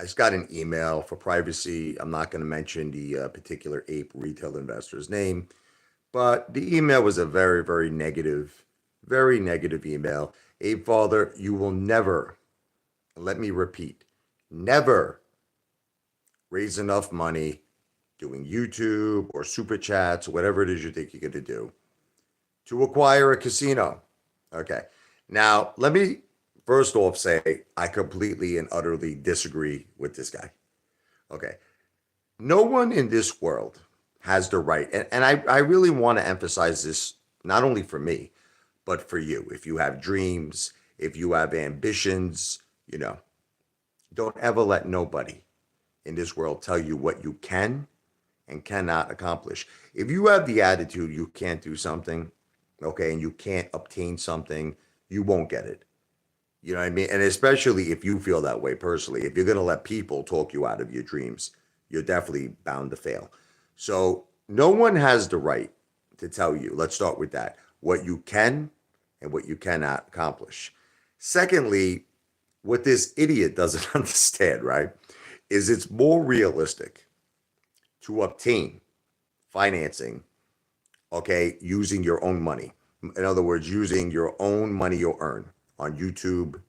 I just got an email for privacy. I'm not going to mention the particular ape retail investor's name, but the email was a very negative email. Ape Father, you will never, let me repeat, never raise enough money doing YouTube or super chats, or whatever it is you think you're going to do, to acquire a casino. Okay. Now, let me first off say I completely and utterly disagree with this guy. Okay. No one in this world has the right, and I really want to emphasize this not only for me, but for you. If you have dreams, if you have ambitions, you know, don't ever let nobody in this world tell you what you can and cannot accomplish. If you have the attitude you can't do something, okay, and you can't obtain something, you won't get it. You know what I mean? And especially if you feel that way personally, if you're going to let people talk you out of your dreams, you're definitely bound to fail. So no one has the right to tell you, let's start with that, what you can and what you cannot accomplish. Secondly, what this idiot doesn't understand, right, is it's more realistic to obtain financing, okay, using your own money. In other words, using your own money you'll earn on YouTube,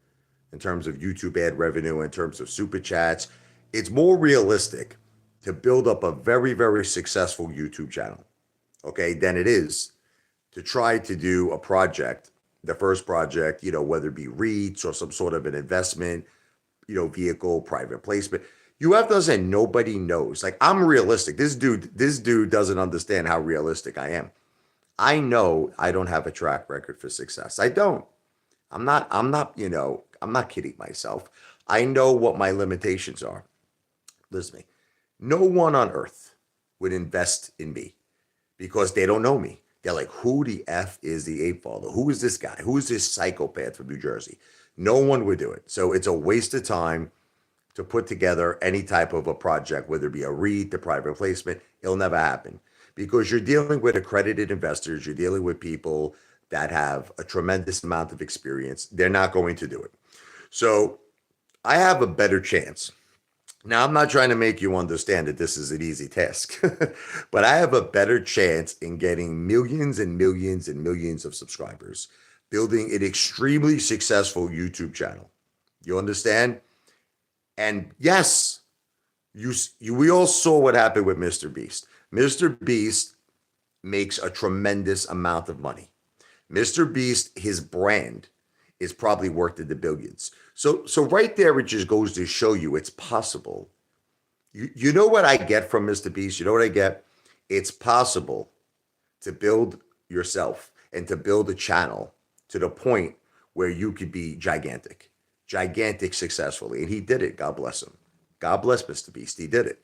in terms of YouTube ad revenue, in terms of super chats. It's more realistic to build up a very successful YouTube channel, okay, than it is to try to do a project, the first project, whether it be REITs or some sort of an investment, vehicle, private placement. You have to understand nobody knows. Like, I'm realistic. This dude doesn't understand how realistic I am. I know I don't have a track record for success. I don't. I'm not kidding myself. I know what my limitations are. Listen to me. No one on earth would invest in me because they don't know me. They're like, who the F is the ape father? Who is this guy? Who is this psychopath from New Jersey? No one would do it. So it's a waste of time to put together any type of a project, whether it be a REIT, a private placement. It'll never happen because you're dealing with accredited investors. You're dealing with people that have a tremendous amount of experience. They're not going to do it. So I have a better chance. Now, I'm not trying to make you understand that this is an easy task, but I have a better chance in getting millions and millions and millions of subscribers, building an extremely successful YouTube channel. You understand? And yes, we all saw what happened with Mr. Beast. Mr. Beast makes a tremendous amount of money. Mr. Beast, his brand is probably worth in the billions. So right there, it just goes to show you it's possible. You know what I get from Mr. Beast? You know what I get? It's possible to build yourself and to build a channel to the point where you could be gigantic successfully. And he did it. God bless him. God bless Mr. Beast. He did it.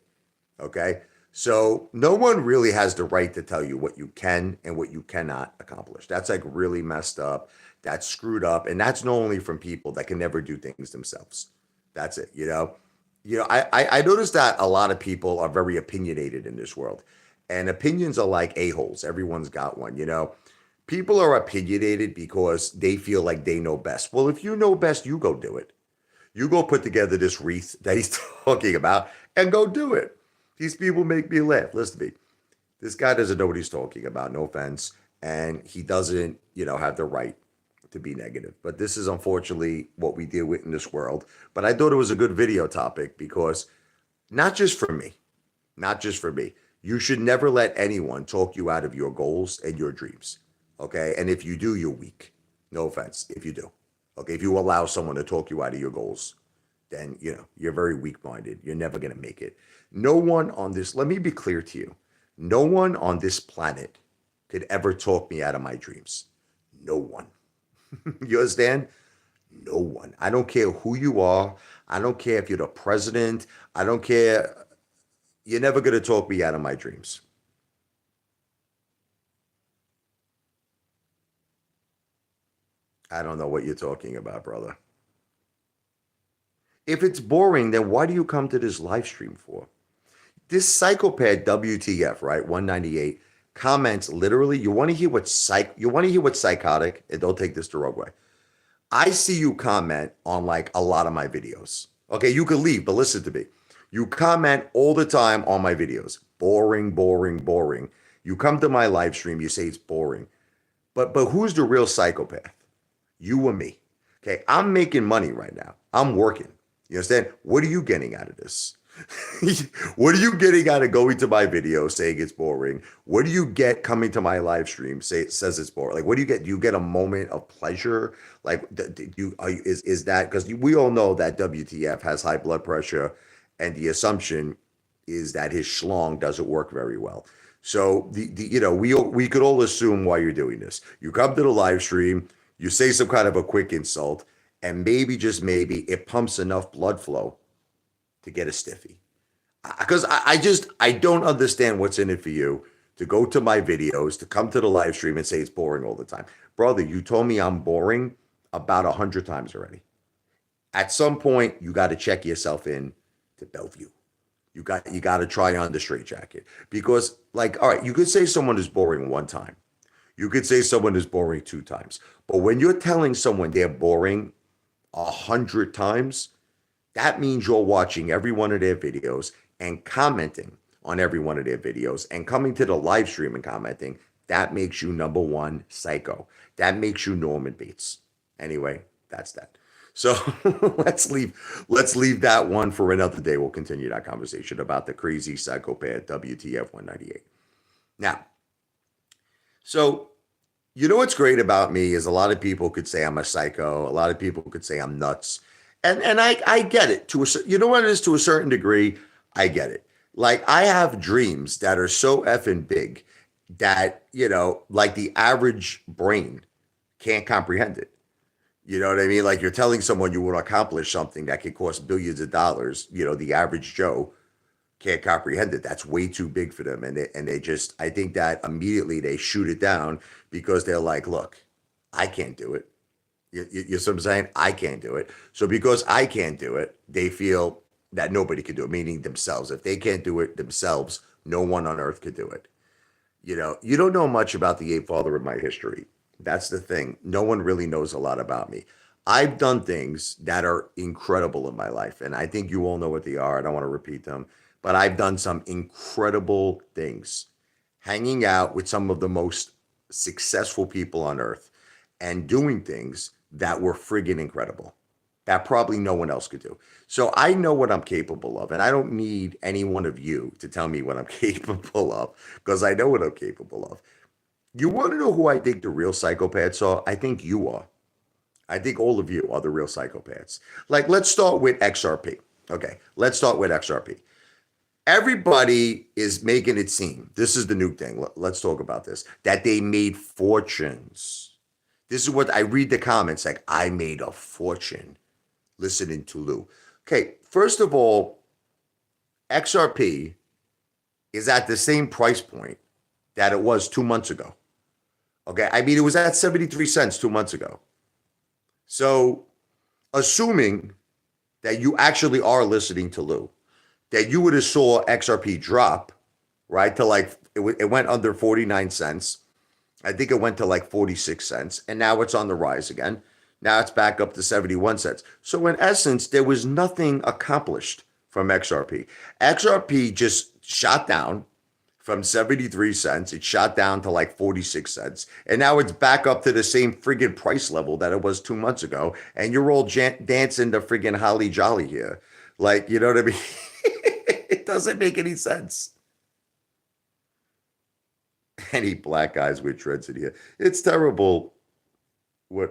Okay. So no one really has the right to tell you what you can and what you cannot accomplish. That's like really messed up. That's screwed up. And that's not only from people that can never do things themselves. That's it. I noticed that a lot of people are very opinionated in this world. And opinions are like a-holes. Everyone's got one. People are opinionated because they feel like they know best. Well, if you know best, you go do it. You go put together this wreath that he's talking about and go do it. These people make me laugh. Listen to me. This guy doesn't know what he's talking about. No offense. And he doesn't, have the right to be negative. But this is unfortunately what we deal with in this world. But I thought it was a good video topic because not just for me, you should never let anyone talk you out of your goals and your dreams. Okay. And if you do, you're weak. No offense. If you do. Okay. If you allow someone to talk you out of your goals, then, you're very weak minded. You're never going to make it. No one on this, let me be clear to you. No one on this planet could ever talk me out of my dreams. No one. You understand? No one. I don't care who you are. I don't care if you're the president. I don't care. You're never going to talk me out of my dreams. I don't know what you're talking about, brother. If it's boring, then why do you come to this live stream for? This psychopath WTF, right? 198 comments literally. You want to hear what's psychotic, and don't take this the wrong way. I see you comment on like a lot of my videos. Okay, you could leave, but listen to me. You comment all the time on my videos. Boring, boring, boring. You come to my live stream, you say it's boring. But who's the real psychopath? You or me. Okay, I'm making money right now. I'm working. You understand? What are you getting out of this? What are you getting out of going to my video saying it's boring? What do you get coming to my live stream say it says it's boring? Like, what do you get? Do you get a moment of pleasure? Like, is that because we all know that WTF has high blood pressure, and the assumption is that his schlong doesn't work very well. So we could all assume why you're doing this. You come to the live stream, you say some kind of a quick insult, and maybe just maybe it pumps enough blood flow to get a stiffy. Because I don't understand what's in it for you to go to my videos, to come to the live stream and say it's boring all the time. Brother, you told me I'm boring about 100 times already. At some point, you got to check yourself in to Bellevue. You got to try on the straitjacket because, like, all right, you could say someone is boring one time. You could say someone is boring 2 times. But when you're telling someone they're boring 100 times, that means you're watching every one of their videos and commenting on every one of their videos and coming to the live stream and commenting. That makes you number one psycho. That makes you Norman Bates. Anyway, that's that. So let's leave that one for another day. We'll continue that conversation about the crazy psychopath WTF 198. Now, so you know what's great about me is a lot of people could say I'm a psycho. A lot of people could say I'm nuts. And I get it you know what it is to a certain degree. I get it. Like I have dreams that are so effing big that, like the average brain can't comprehend it. You know what I mean? Like you're telling someone you want to accomplish something that could cost billions of dollars. The average Joe can't comprehend it. That's way too big for them. And they just, I think that immediately they shoot it down because they're like, look, I can't do it. You see what I'm saying? I can't do it. So because I can't do it, they feel that nobody can do it, meaning themselves. If they can't do it themselves, no one on earth could do it. You don't know much about the Apefather in my history. That's the thing. No one really knows a lot about me. I've done things that are incredible in my life, and I think you all know what they are. I don't want to repeat them, but I've done some incredible things, hanging out with some of the most successful people on earth and doing things that were friggin' incredible that probably no one else could do. So I know what I'm capable of, and I don't need any one of you to tell me what I'm capable of because I know what I'm capable of. You want to know who I think the real psychopaths are? I think you are. I think all of you are the real psychopaths. Like, let's start with XRP. Okay, let's start with XRP. Everybody is making it seem, this is the new thing. Let's talk about this, that they made fortunes. This is what I read the comments like, I made a fortune listening to Lou. Okay, first of all, XRP is at the same price point that it was 2 months ago. Okay, I mean, it was at 73 cents 2 months ago. So, assuming that you actually are listening to Lou, that you would have saw XRP drop, right, to like, it went under 49 cents. I think it went to like 46 cents, and now it's on the rise again. Now it's back up to 71 cents. So in essence, there was nothing accomplished from XRP. XRP just shot down from 73 cents. It shot down to like 46 cents. And now it's back up to the same friggin' price level that it was 2 months ago. And you're all dancing the friggin' holly jolly here. Like, you know what I mean? It doesn't make any sense. Any black guys with dreads in here. It's terrible what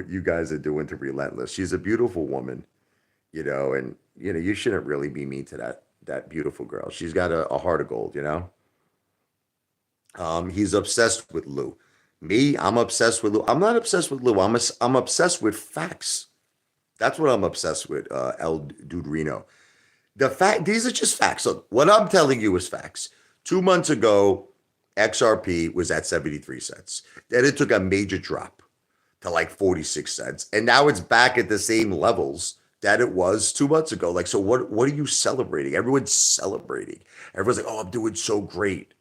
you guys are doing to Relentless. She's a beautiful woman, and you shouldn't really be mean to that beautiful girl. She's got a heart of gold. He's obsessed with Lou. Me, I'm obsessed with Lou. I'm not obsessed with Lou. I'm obsessed with facts. That's what I'm obsessed with, El Dude Reno. These are just facts. Look, what I'm telling you is facts. 2 months ago, XRP was at 73 cents. Then it took a major drop to like 46 cents. And now it's back at the same levels that it was 2 months ago. Like, so what are you celebrating? Everyone's celebrating. Everyone's like, oh, I'm doing so great.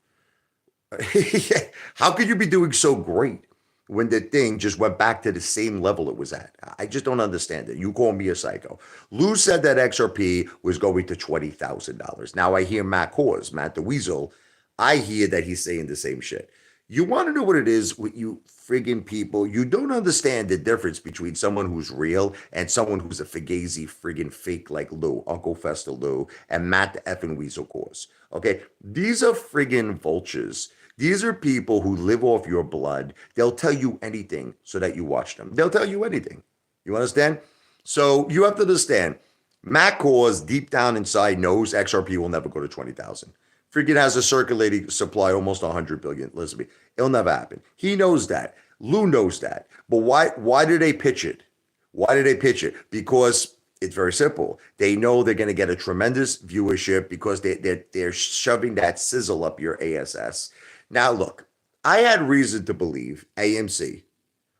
How could you be doing so great when the thing just went back to the same level it was at. I just don't understand it. You call me a psycho. Lou said that XRP was going to $20,000. Now I hear Matt Hawes, Matt the Weasel. I hear that he's saying the same shit. You want to know what it is with you friggin' people? You don't understand the difference between someone who's real and someone who's a fugazi friggin' fake like Lou, Uncle Fester Lou, and Matt the effing Weasel Cause. Okay? These are friggin' vultures. These are people who live off your blood. They'll tell you anything so that you watch them. They'll tell you anything. You understand? So you have to understand, Matt Cause deep down inside knows XRP will never go to 20,000. Freaking has a circulating supply almost 100 billion. Listen to me. It'll never happen. He knows that. Lou knows that. But why do they pitch it? Why do they pitch it? Because it's very simple. They know they're going to get a tremendous viewership because they're shoving that sizzle up your ASS. Now, look, I had reason to believe AMC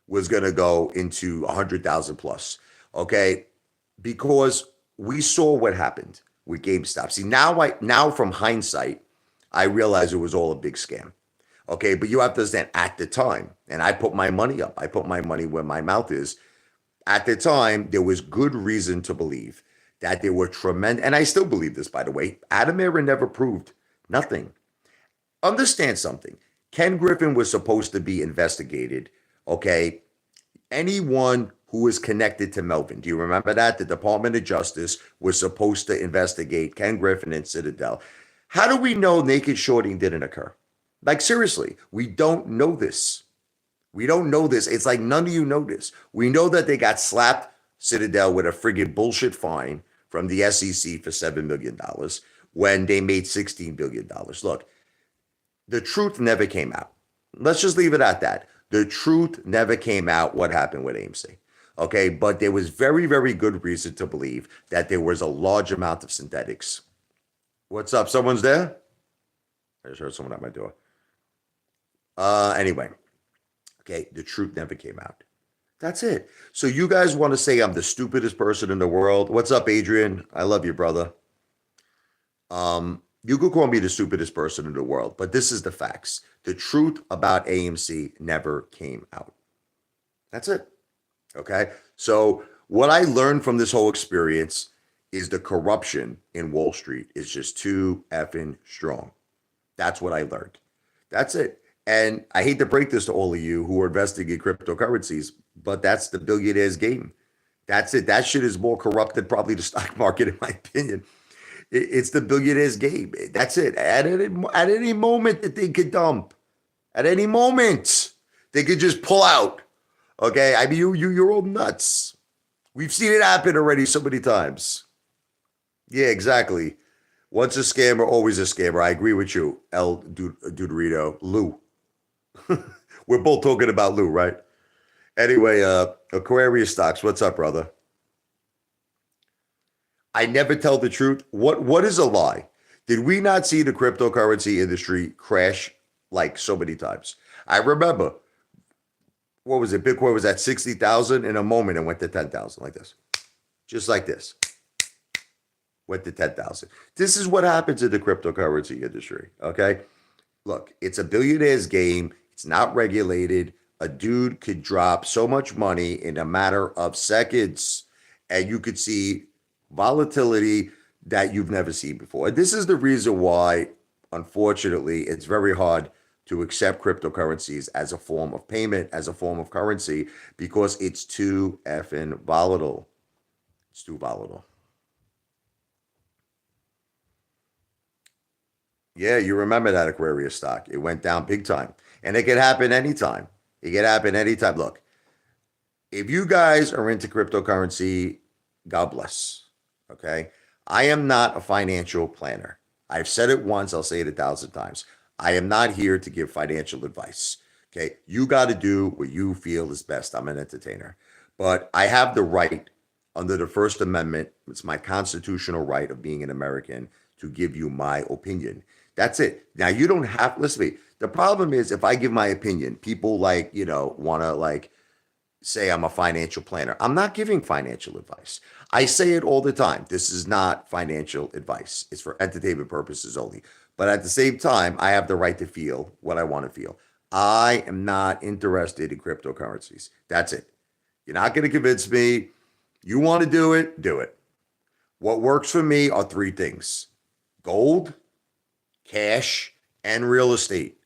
was going to go into 100,000 plus, okay? Because we saw what happened with GameStop. See, now from hindsight, I realize it was all a big scam. Okay, but you have to understand at the time, and I put my money up. I put my money where my mouth is. At the time, there was good reason to believe that there were tremendous, and I still believe this, by the way. Adam Aron never proved nothing. Understand something. Ken Griffin was supposed to be investigated. Okay, anyone who was connected to Melvin. Do you remember that? The Department of Justice was supposed to investigate Ken Griffin and Citadel. How do we know naked shorting didn't occur? Like, seriously, we don't know this. We don't know this. It's like none of you know this. We know that they got slapped, Citadel, with a friggin' bullshit fine from the SEC for $7 million when they made $16 billion. Look, the truth never came out. Let's just leave it at that. The truth never came out what happened with AMC. Okay, but there was very, very good reason to believe that there was a large amount of synthetics. What's up? Someone's there? I just heard someone at my door. Anyway, okay, the truth never came out. That's it. So you guys want to say I'm the stupidest person in the world? What's up, Adrian? I love you, brother. You could call me the stupidest person in the world, but this is the facts. The truth about AMC never came out. That's it. Okay. So what I learned from this whole experience is the corruption in Wall Street is just too effing strong. That's what I learned. That's it. And I hate to break this to all of you who are investing in cryptocurrencies, but that's the billionaire's game. That's it. That shit is more corrupt than probably the stock market, in my opinion. It's the billionaire's game. That's it. At any moment that they could dump, at any moment they could just pull out. Okay, I mean you're all nuts. We've seen it happen already so many times. Yeah, exactly. Once a scammer, always a scammer. I agree with you, El Dudorito. Lou. We're both talking about Lou, right? Anyway, Aquarius stocks. What's up, brother? I never tell the truth. What is a lie? Did we not see the cryptocurrency industry crash like so many times? I remember, what was it? Bitcoin was at 60,000 in a moment and went to 10,000 like this. Just like this. Went to 10,000. This is what happens in the cryptocurrency industry, okay? Look, it's a billionaire's game. It's not regulated. A dude could drop so much money in a matter of seconds, and you could see volatility that you've never seen before. This is the reason why, unfortunately, it's very hard to accept cryptocurrencies as a form of payment, as a form of currency, because it's too effing volatile. It's too volatile. Yeah, you remember that Aquarius stock. It went down big time. And it could happen anytime. It could happen anytime. Look, if you guys are into cryptocurrency, God bless. Okay. I am not a financial planner. I've said it once, I'll say it 1,000 times. I am not here to give financial advice. Okay. You got to do what you feel is best. I'm an entertainer. But I have the right under the First Amendment, it's my constitutional right of being an American to give you my opinion. That's it. Now you don't have, listen to me. The problem is if I give my opinion, people want to say I'm a financial planner. I'm not giving financial advice. I say it all the time. This is not financial advice. It's for entertainment purposes only. But at the same time, I have the right to feel what I want to feel. I am not interested in cryptocurrencies. That's it. You're not going to convince me. You want to do it, do it. What works for me are three things: gold, cash, and real estate.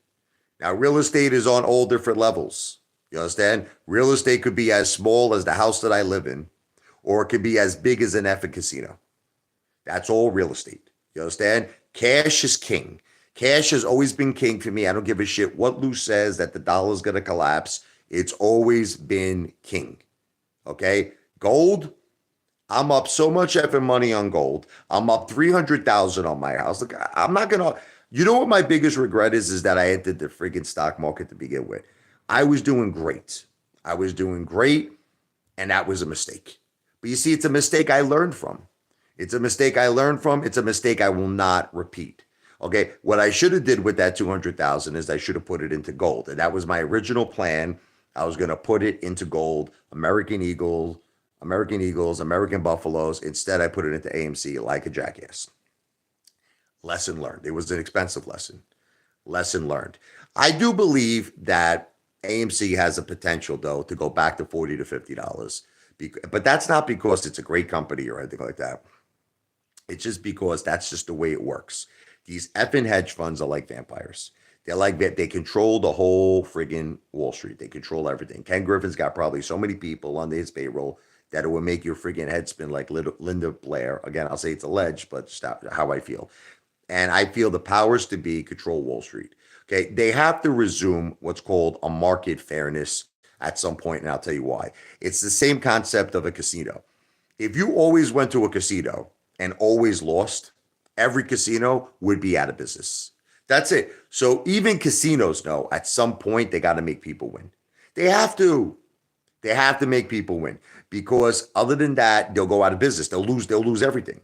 Now, real estate is on all different levels. You understand? Real estate could be as small as the house that I live in, or it could be as big as an effing casino. That's all real estate. You understand? Cash is king. Cash has always been king for me. I don't give a shit what Lou says that the dollar is going to collapse. It's always been king. Okay? Gold, I'm up so much effing money on gold. I'm up 300,000 on my house. Look, I'm not going to, you know what my biggest regret is that I entered the freaking stock market to begin with. I was doing great. I was doing great, and that was a mistake. But you see, it's a mistake I learned from. It's a mistake I learned from. It's a mistake I will not repeat. Okay, what I should have did with that 200,000 is I should have put it into gold, and that was my original plan. I was going to put it into gold, American Buffaloes. Instead, I put it into AMC like a jackass. Lesson learned. It was an expensive lesson. Lesson learned. I do believe that AMC has a potential, though, to go back to $40 to $50. But that's not because it's a great company or anything like that. It's just because that's just the way it works. These effing hedge funds are like vampires. They're like they control the whole friggin' Wall Street. They control everything. Ken Griffin's got probably so many people under his payroll that it would make your friggin' head spin like Linda Blair. Again, I'll say it's alleged, but stop how I feel. And I feel the powers to be control Wall Street. Okay, they have to resume what's called a market fairness at some point, and I'll tell you why. It's the same concept of a casino. If you always went to a casino and always lost, every casino would be out of business. That's it. So even casinos know at some point they got to make people win. They have to. They have to make people win because other than that, they'll go out of business. They'll lose. They'll lose everything.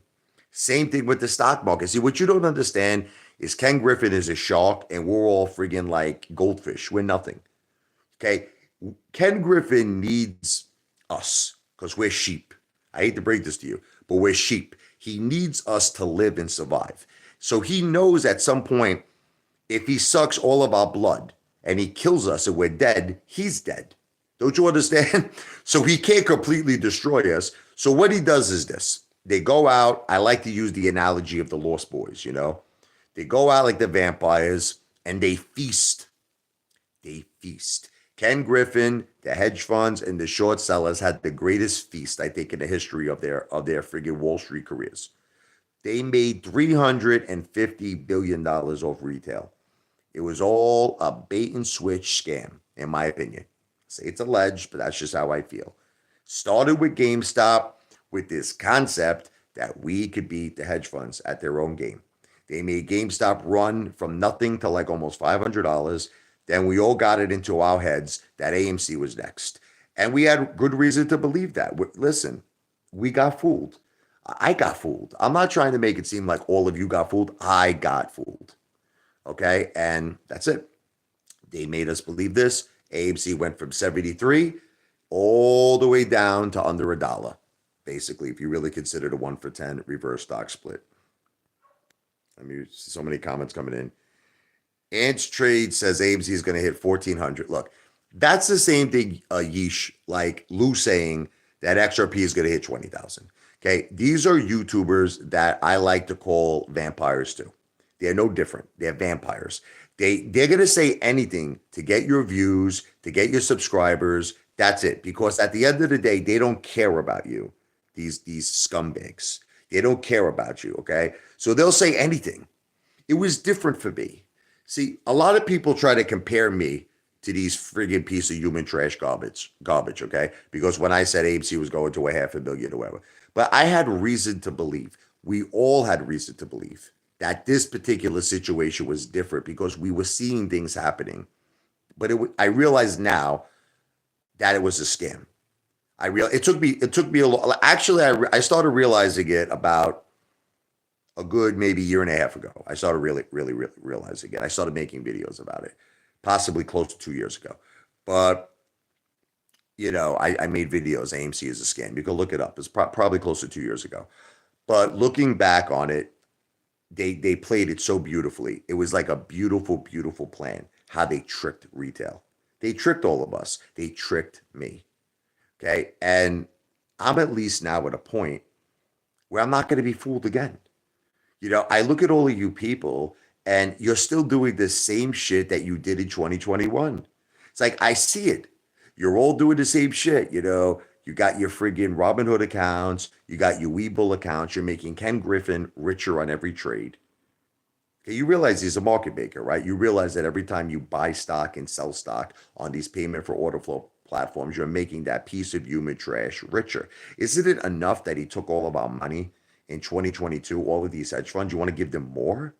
Same thing with the stock market. See, what you don't understand is Ken Griffin is a shark and we're all friggin' like goldfish. We're nothing. Okay. Ken Griffin needs us because we're sheep. I hate to break this to you, but we're sheep. He needs us to live and survive. So he knows at some point, if he sucks all of our blood and he kills us and we're dead, he's dead. Don't you understand? So he can't completely destroy us. So what he does is this. They go out. I like to use the analogy of the Lost Boys, you know? They go out like the vampires and they feast. They feast. Ken Griffin, the hedge funds, and the short sellers had the greatest feast, I think, in the history of their friggin' Wall Street careers. They made $350 billion off retail. It was all a bait and switch scam, in my opinion. Say it's alleged, but that's just how I feel. Started with GameStop with this concept that we could beat the hedge funds at their own game. They made GameStop run from nothing to like almost $500. Then we all got it into our heads that AMC was next. And we had good reason to believe that. Listen, we got fooled. I got fooled. I'm not trying to make it seem like all of you got fooled. I got fooled. Okay. And that's it. They made us believe this. AMC went from 73 all the way down to under $1. Basically, if you really consider the 1-for-10 reverse stock split. I mean, so many comments coming in. Ants Trade says AMC is going to hit 1,400. Look, that's the same thing, Yeesh, like Lou saying that XRP is going to hit 20,000. Okay, these are YouTubers that I like to call vampires too. They're no different. They're vampires. They're going to say anything to get your views, to get your subscribers. That's it. Because at the end of the day, they don't care about you. These scumbags. They don't care about you. Okay, so they'll say anything. It was different for me. See, a lot of people try to compare me to these friggin' piece of human trash garbage, okay? Because when I said AMC was going to a $500 million or whatever, but I had reason to believe, we all had reason to believe that this particular situation was different because we were seeing things happening. But I realize now that it was a scam. It took me a lot. Actually, I started realizing it about a good maybe year and a half ago. I started really realizing it. I started making videos about it, possibly close to 2 years ago. But, you know, I made videos. AMC is a scam. You can look it up. It's probably close to 2 years ago. But looking back on it, they played it so beautifully. It was like a beautiful, beautiful plan. how they tricked retail. They tricked all of us. They tricked me. Okay. And I'm at least now at a point where I'm not going to be fooled again. I look at all of you people and you're still doing the same shit that you did in 2021. It's like, I see it. You're all doing the same shit. You got your friggin' Robinhood accounts, you got your Webull accounts, you're making Ken Griffin richer on every trade. Okay, you realize he's a market maker, right? You realize that every time you buy stock and sell stock on these payment for order flow platforms, you're making that piece of human trash richer. Isn't it enough that he took all of our money in 2022, all of these hedge funds? You want to give them more?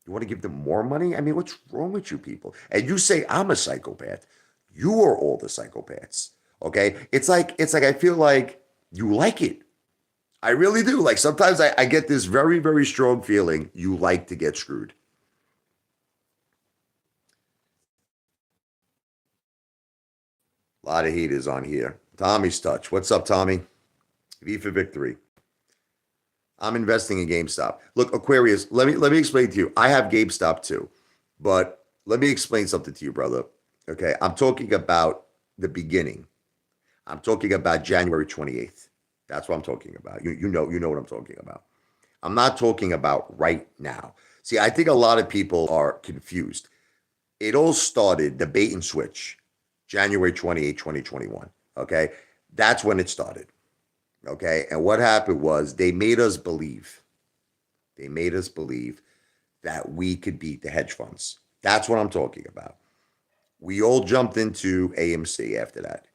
You want to give them more money? I mean, what's wrong with you people? And you say I'm a psychopath. You are all the psychopaths. Okay? It's like I feel like you like it. I really do. Like sometimes I get this very, very strong feeling you like to get screwed. A lot of heat is on here. Tommy's touch. What's up, Tommy? V for victory. I'm investing in GameStop. Look, Aquarius, let me explain to you. I have GameStop too. But let me explain something to you, brother. Okay. I'm talking about the beginning. I'm talking about January 28th. That's what I'm talking about. You know what I'm talking about. I'm not talking about right now. See, I think a lot of people are confused. It all started, the bait and switch, January 28th, 2021. Okay. That's when it started. Okay. And what happened was they made us believe that we could beat the hedge funds. That's what I'm talking about. We all jumped into AMC after that.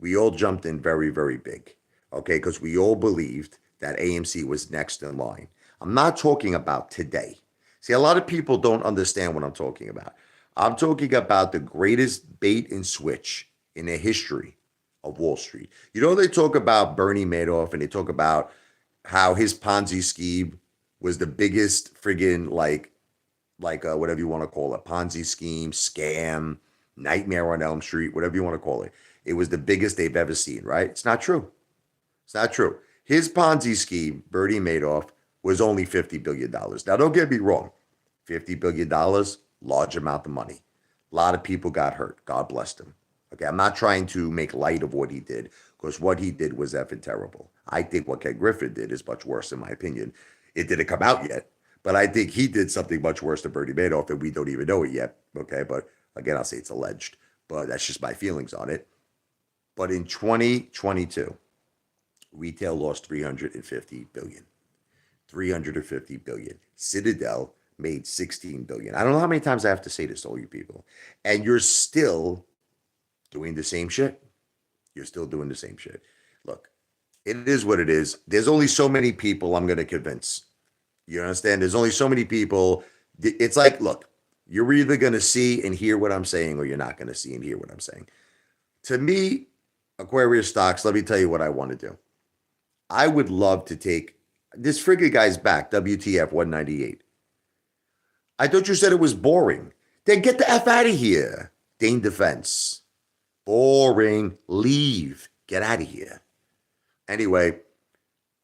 We all jumped in very, very big. Okay. Because we all believed that AMC was next in line. I'm not talking about today. See, a lot of people don't understand what I'm talking about. I'm talking about the greatest bait and switch in the history of Wall Street. They talk about Bernie Madoff and they talk about how his Ponzi scheme was the biggest friggin' whatever you want to call it, Ponzi scheme, scam, nightmare on Elm Street, whatever you want to call it. It was the biggest they've ever seen, right? It's not true. It's not true. His Ponzi scheme, Bernie Madoff, was only $50 billion. Now, don't get me wrong. $50 billion, large amount of money. A lot of people got hurt. God bless them. Okay, I'm not trying to make light of what he did because what he did was effing terrible. I think what Ken Griffin did is much worse, in my opinion. It didn't come out yet, but I think he did something much worse than Bernie Madoff, and we don't even know it yet. Okay, but again, I'll say it's alleged, but that's just my feelings on it. But in 2022, retail lost 350 billion. 350 billion. Citadel made 16 billion. I don't know how many times I have to say this to all you people. And you're still doing the same shit. You're still doing the same shit. Look, it is what it is. There's only so many people I'm going to convince. You understand? There's only so many people. It's like, look, you're either going to see and hear what I'm saying or you're not going to see and hear what I'm saying. To me, Aquarius stocks, let me tell you what I want to do. I would love to take this friggin' guy's back, WTF 198. I thought you said it was boring. Then get the F out of here. Dane Defense. Boring. Leave. Get out of here. Anyway,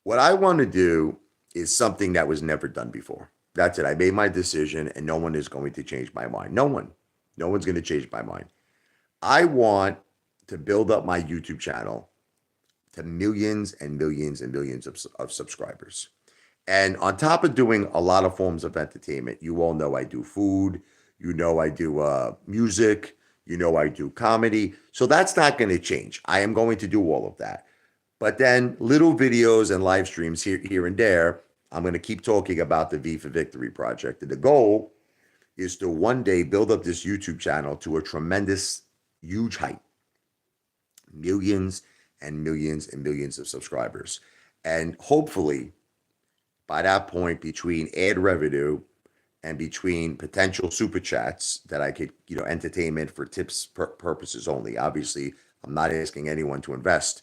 what I want to do is something that was never done before. That's it. I made my decision and no one is going to change my mind. No one. No one's going to change my mind. I want to build up my YouTube channel to millions and millions and millions of subscribers. And on top of doing a lot of forms of entertainment, you all know I do food, I do music, I do comedy. So that's not going to change. I am going to do all of that. But then little videos and live streams here and there, I'm going to keep talking about the V for Victory project. And the goal is to one day build up this YouTube channel to a tremendous, huge height. Millions and millions and millions of subscribers. And hopefully, by that point, between ad revenue and between potential super chats that I could, entertainment for tips purposes only. Obviously, I'm not asking anyone to invest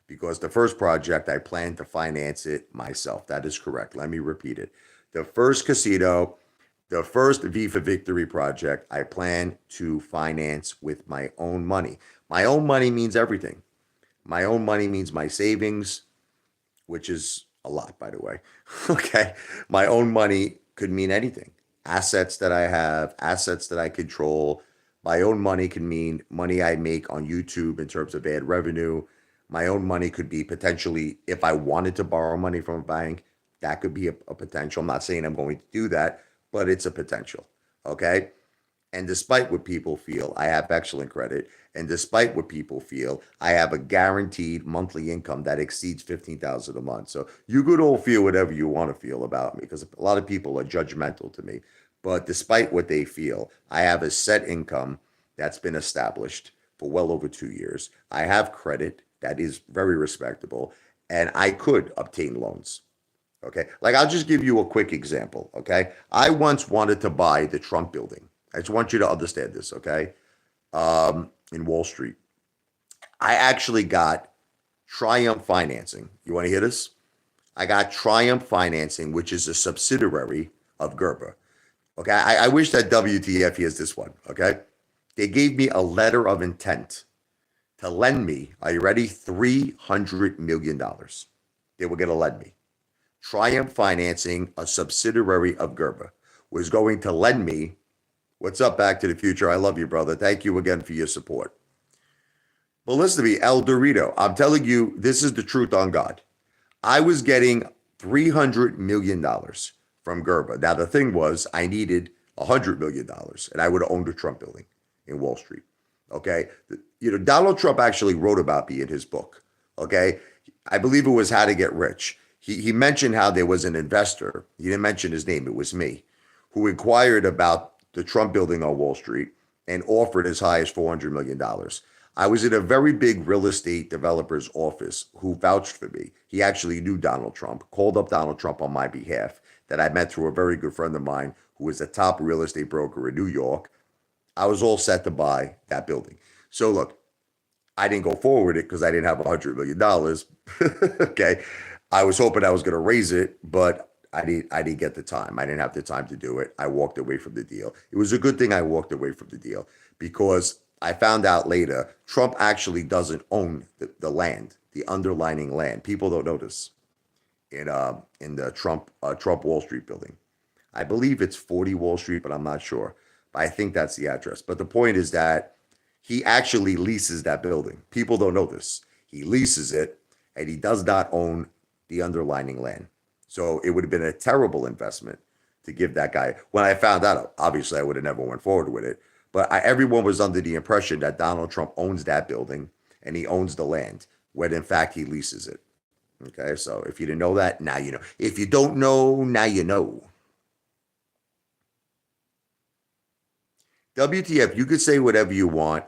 because the first project, I plan to finance it myself. That is correct. Let me repeat it. The first casino, the first V for Victory project, I plan to finance with my own money. My own money means everything. My own money means my savings, which is a lot, by the way. Okay. My own money could mean anything. Assets that I have, assets that I control, My own money can mean money I make on YouTube in terms of ad revenue. My own money could be potentially, if I wanted to borrow money from a bank, that could be a potential. I'm not saying I'm going to do that, but it's a potential. Okay. And despite what people feel, I have excellent credit. And despite what people feel, I have a guaranteed monthly income that exceeds 15,000 a month. So you could all feel whatever you want to feel about me because a lot of people are judgmental to me. But despite what they feel, I have a set income that's been established for well over 2 years. I have credit that is very respectable, and I could obtain loans. Okay. Like I'll just give you a quick example. Okay. I once wanted to buy the Trump building. I just want you to understand this. Okay. In Wall Street, I actually got Triumph Financing. You want to hear this? I got Triumph Financing, which is a subsidiary of Gerber. Okay. I wish that WTF hears this one. Okay. They gave me a letter of intent to lend me, are you ready? $300 million. They were going to lend me. Triumph Financing, a subsidiary of Gerber, was going to lend me. What's up, Back to the Future? I love you, brother. Thank you again for your support. But listen to me, El Dorito. I'm telling you, this is the truth on God. I was getting $300 million from Gerber. Now, the thing was, I needed $100 million, and I would have owned a Trump building in Wall Street. Okay. Donald Trump actually wrote about me in his book. Okay. I believe it was How to Get Rich. He mentioned how there was an investor, he didn't mention his name, it was me, who inquired about the Trump building on Wall Street and offered as high as $400 million. I was in a very big real estate developer's office who vouched for me. He actually knew Donald Trump, called up Donald Trump on my behalf, that I met through a very good friend of mine who was a top real estate broker in New York. I was all set to buy that building. So look, I didn't go forward it because I didn't have $100 million. Okay. I was hoping I was going to raise it, but I didn't get the time. I didn't have the time to do it. I walked away from the deal. It was a good thing I walked away from the deal because I found out later Trump actually doesn't own the land, the underlining land. People don't know this in the Trump Wall Street building. I believe it's 40 Wall Street, but I'm not sure. But I think that's the address. But the point is that he actually leases that building. People don't know this. He leases it, and he does not own the underlining land. So it would have been a terrible investment to give that guy. When I found out, obviously I would have never went forward with it. But everyone was under the impression that Donald Trump owns that building and he owns the land, when in fact he leases it. Okay, so if you didn't know that, now you know. If you don't know, now you know. WTF, you could say whatever you want.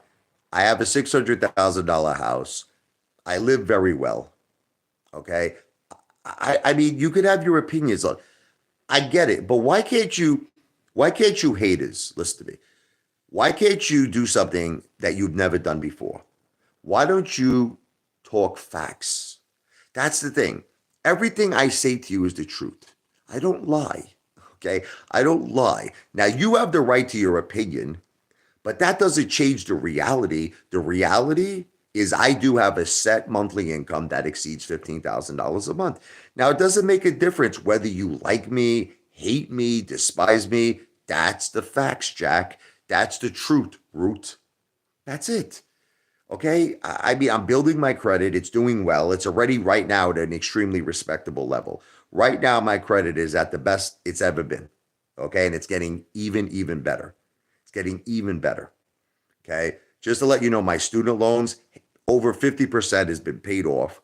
I have a $600,000 house. I live very well. Okay. I mean, you could have your opinions on. I get it, but why can't you haters listen to me? Why can't you do something that you've never done before? Why don't you talk facts? That's the thing. Everything I say to you is the truth. I don't lie. Okay. I don't lie. Now you have the right to your opinion, but that doesn't change the reality. The reality is I do have a set monthly income that exceeds $15,000 a month. Now, it doesn't make a difference whether you like me, hate me, despise me. That's the facts, Jack. That's the truth, Root. That's it. Okay. I mean, I'm building my credit. It's doing well. It's already right now at an extremely respectable level. Right now, my credit is at the best it's ever been. Okay. And it's getting even better. It's getting even better. Okay. Just to let you know, my student loans, over 50% has been paid off.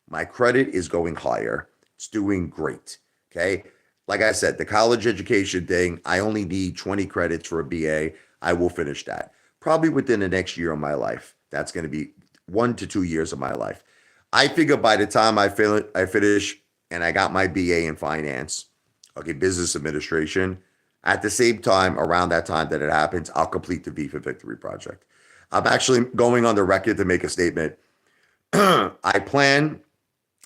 My credit is going higher. It's doing great. Okay. Like I said, the college education thing, I only need 20 credits for a BA. I will finish that probably within the next year of my life. That's going to be 1 to 2 years of my life. I figure by the time I finish and I got my BA in finance, okay, business administration, at the same time, around that time that it happens, I'll complete the V for Victory project. I'm actually going on the record to make a statement. I plan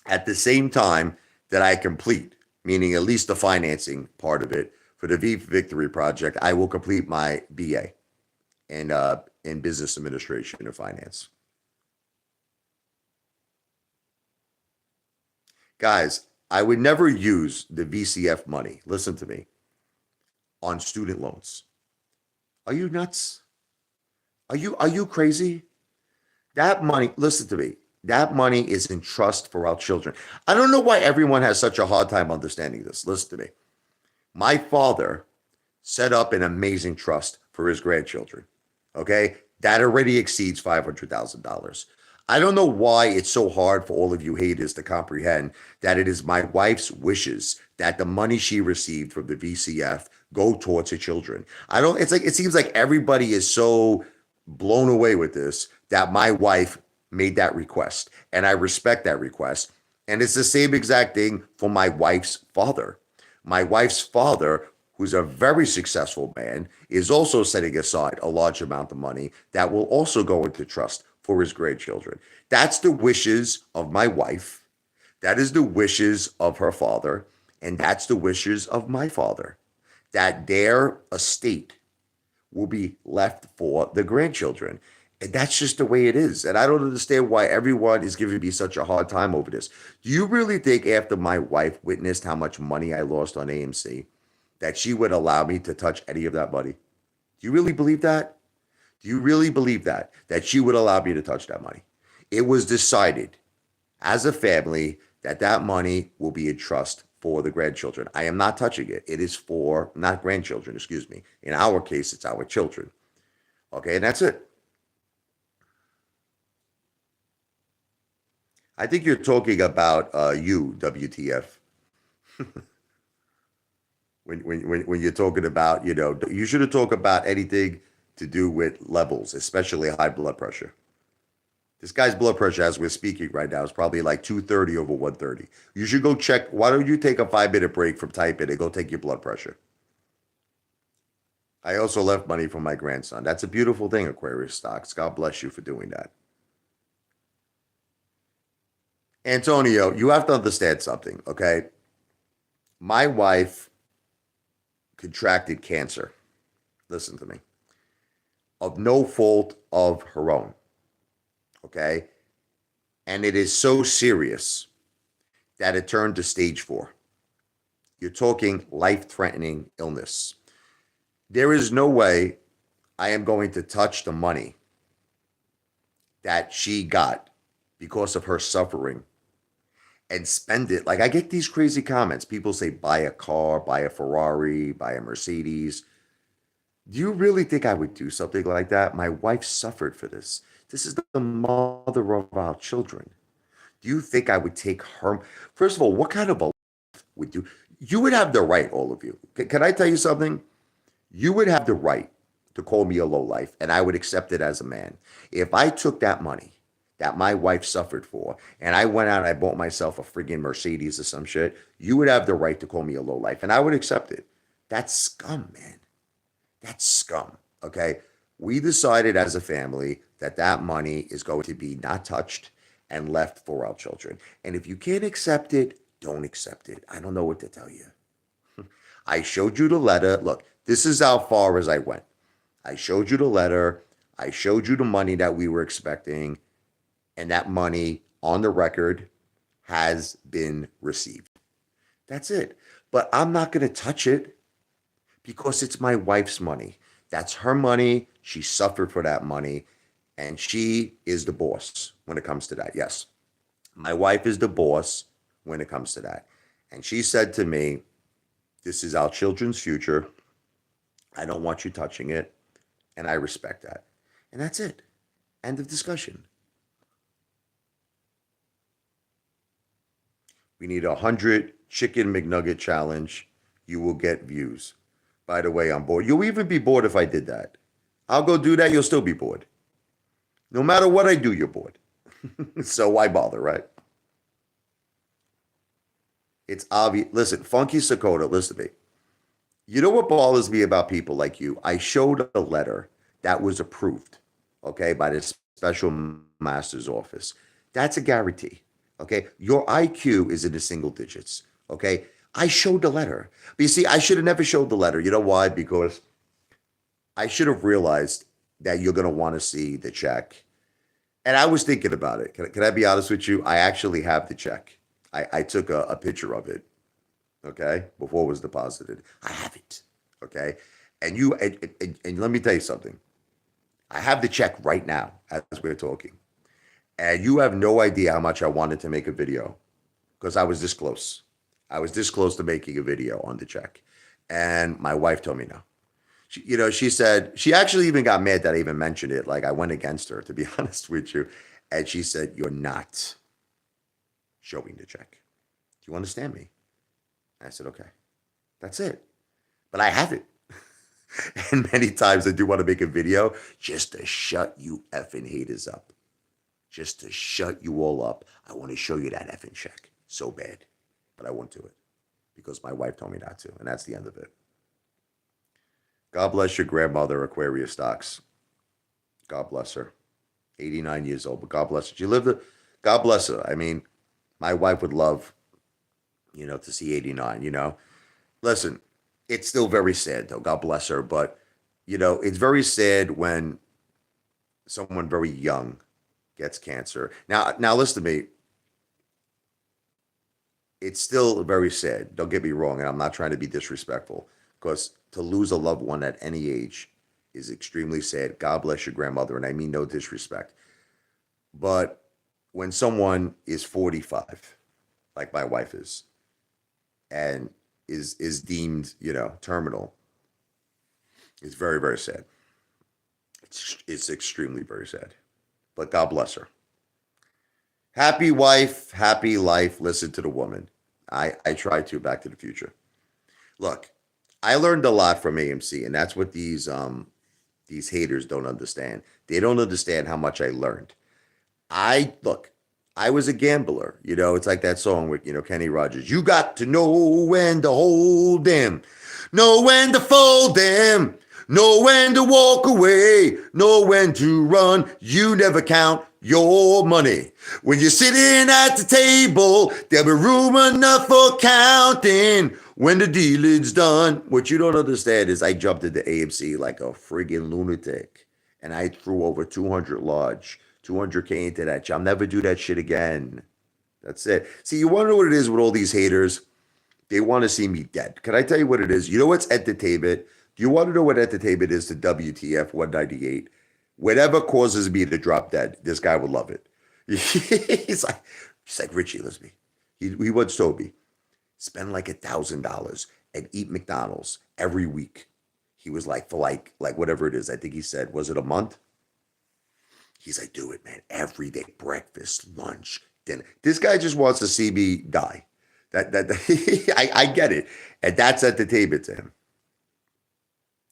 at the same time that I complete, meaning at least the financing part of it for the V for Victory project, I will complete my BA in business administration and finance. Guys, I would never use the VCF money, listen to me, on student loans. Are you nuts? Are you crazy? That money, listen to me. That money is in trust for our children. I don't know why everyone has such a hard time understanding this. Listen to me. My father set up an amazing trust for his grandchildren. Okay. That already exceeds $500,000. I don't know why it's so hard for all of you haters to comprehend that it is my wife's wishes that the money she received from the VCF go towards her children. I don't, it's like, it seems like everybody is so blown away with this that my wife made that request. And I respect that request. And it's the same exact thing for my wife's father. My wife's father, who's a very successful man, is also setting aside a large amount of money that will also go into trust for his grandchildren. That's the wishes of my wife. That is the wishes of her father. And that's the wishes of my father, that their estate will be left for the grandchildren. And that's just the way it is. And I don't understand why everyone is giving me such a hard time over this. Do you really think after my wife witnessed how much money I lost on AMC, that she would allow me to touch any of that money? Do you really believe that? Do you really believe that? That she would allow me to touch that money? It was decided as a family that that money will be in trust for the grandchildren. I am not touching it. It is for, not grandchildren, excuse me. In our case, it's our children. Okay, and that's it. I think you're talking about you, WTF. When you're talking about, you shouldn't talk about anything to do with levels, especially high blood pressure. This guy's blood pressure, as we're speaking right now, is probably like 230 over 130. You should go check. Why don't you take a 5 minute break from typing and go take your blood pressure? I also left money for my grandson. That's a beautiful thing, Aquarius stocks. God bless you for doing that. Antonio, you have to understand something, okay? My wife contracted cancer. Listen to me. Of no fault of her own, okay? And it is so serious that it turned to stage 4. You're talking life-threatening illness. There is no way I am going to touch the money that she got because of her suffering and spend it. Like, I get these crazy comments. People say, buy a car, buy a Ferrari, buy a Mercedes. Do you really think I would do something like that? My wife suffered for this. This is the mother of our children. Do you think I would take her? First of all, what kind of a life would you? You would have the right, all of you. Can I tell you something? You would have the right to call me a low life, and I would accept it as a man. If I took that money that my wife suffered for, and I went out and I bought myself a friggin' Mercedes or some shit, you would have the right to call me a low life, and I would accept it. That's scum, man. That's scum. Okay. We decided as a family that that money is going to be not touched and left for our children. And if you can't accept it, don't accept it. I don't know what to tell you. I showed you the letter. Look, this is how far as I went. I showed you the letter. I showed you the money that we were expecting. And that money on the record has been received. That's it. But I'm not going to touch it because it's my wife's money. That's her money. She suffered for that money. And she is the boss when it comes to that. Yes, my wife is the boss when it comes to that. And she said to me, this is our children's future. I don't want you touching it. And I respect that. And that's it. End of discussion. We need 100 chicken McNugget challenge. You will get views. By the way, I'm bored. You'll even be bored if I did that. I'll go do that. You'll still be bored. No matter what I do, you're bored. So why bother, right? It's obvious. Listen, Funky Sakota, listen to me. You know what bothers me about people like you? I showed a letter that was approved, okay, by the special master's office. That's a guarantee, okay? Your IQ is in the single digits, okay? I showed the letter. But you see, I should have never showed the letter. You know why? Because I should have realized that you're going to want to see the check. And I was thinking about it. Can I be honest with you? I actually have the check. I took a picture of it, okay, before it was deposited. I have it, okay? And let me tell you something. I have the check right now as we're talking. And you have no idea how much I wanted to make a video because I was this close. I was this close to making a video on the check. And my wife told me no. She said, she actually even got mad that I even mentioned it. Like I went against her, to be honest with you. And she said, "You're not showing the check. Do you understand me?" And I said, "Okay, that's it." But I have it. And many times I do want to make a video just to shut you effing haters up. Just to shut you all up. I want to show you that effing check so bad. But I won't do it because my wife told me not to. And that's the end of it. God bless your grandmother, Aquarius stocks. God bless her. 89 years old, but God bless her. She lived it. God bless her. I mean, my wife would love, to see 89. Listen, it's still very sad though. God bless her. But, it's very sad when someone very young gets cancer. Now listen to me. It's still very sad. Don't get me wrong. And I'm not trying to be disrespectful because to lose a loved one at any age is extremely sad. God bless your grandmother. And I mean no disrespect. But when someone is 45, like my wife is, and is deemed, terminal, it's very, very sad. It's extremely very sad. But God bless her. Happy wife, happy life. Listen to the woman. I try to. Back to the Future. Look, I learned a lot from AMC, and that's what these haters don't understand. They don't understand how much I learned. I was a gambler. It's like that song with, Kenny Rogers. You got to know when to hold them, know when to fold them, know when to walk away, know when to run. You never count your money. When you're sitting at the table, there'll be room enough for counting when the dealing's done. What you don't understand is I jumped into AMC like a friggin' lunatic, and I threw over 200 large. 200K into that. I'll never do that shit again. That's it. See, you want to know what it is with all these haters? They want to see me dead. Can I tell you what it is? You know what's entertainment? Do you want to know what entertainment is to WTF 198? Whatever causes me to drop dead, this guy would love it. he's like, Richie, listen to me. He once told me, spend like $1,000 and eat McDonald's every week. He was like, for like whatever it is. I think he said, was it a month? He's like, do it, man. Every day, breakfast, lunch, dinner. This guy just wants to see me die. I get it. And that's entertainment to him.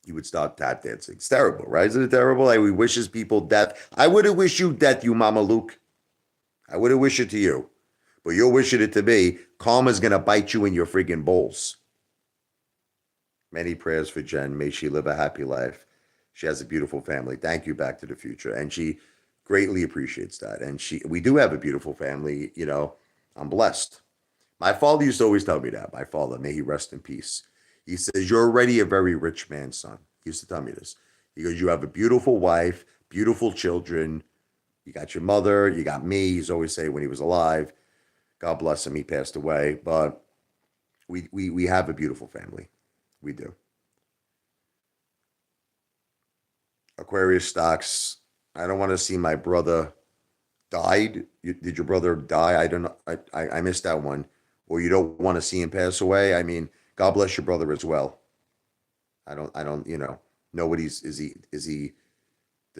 He would start tap dancing. It's terrible, right? Isn't it terrible? Like, we wishes people death. I would have wished you death, you Mama Luke. I would have wished it to you. But you're wishing it to me. Karma's going to bite you in your freaking bowls. Many prayers for Jen. May she live a happy life. She has a beautiful family. Thank you, Back to the Future. And she greatly appreciates that. And we do have a beautiful family. I'm blessed. My father used to always tell me that. My father, may he rest in peace. He says, you're already a very rich man's son. He used to tell me this. He goes, you have a beautiful wife, beautiful children. You got your mother, you got me. He's always saying when he was alive, God bless him, he passed away. But we have a beautiful family. We do. Aquarius stocks. I don't want to see my brother died. Did your brother die? I don't know. I missed that one. Or you don't want to see him pass away. I mean, God bless your brother as well. I don't, know what is he, does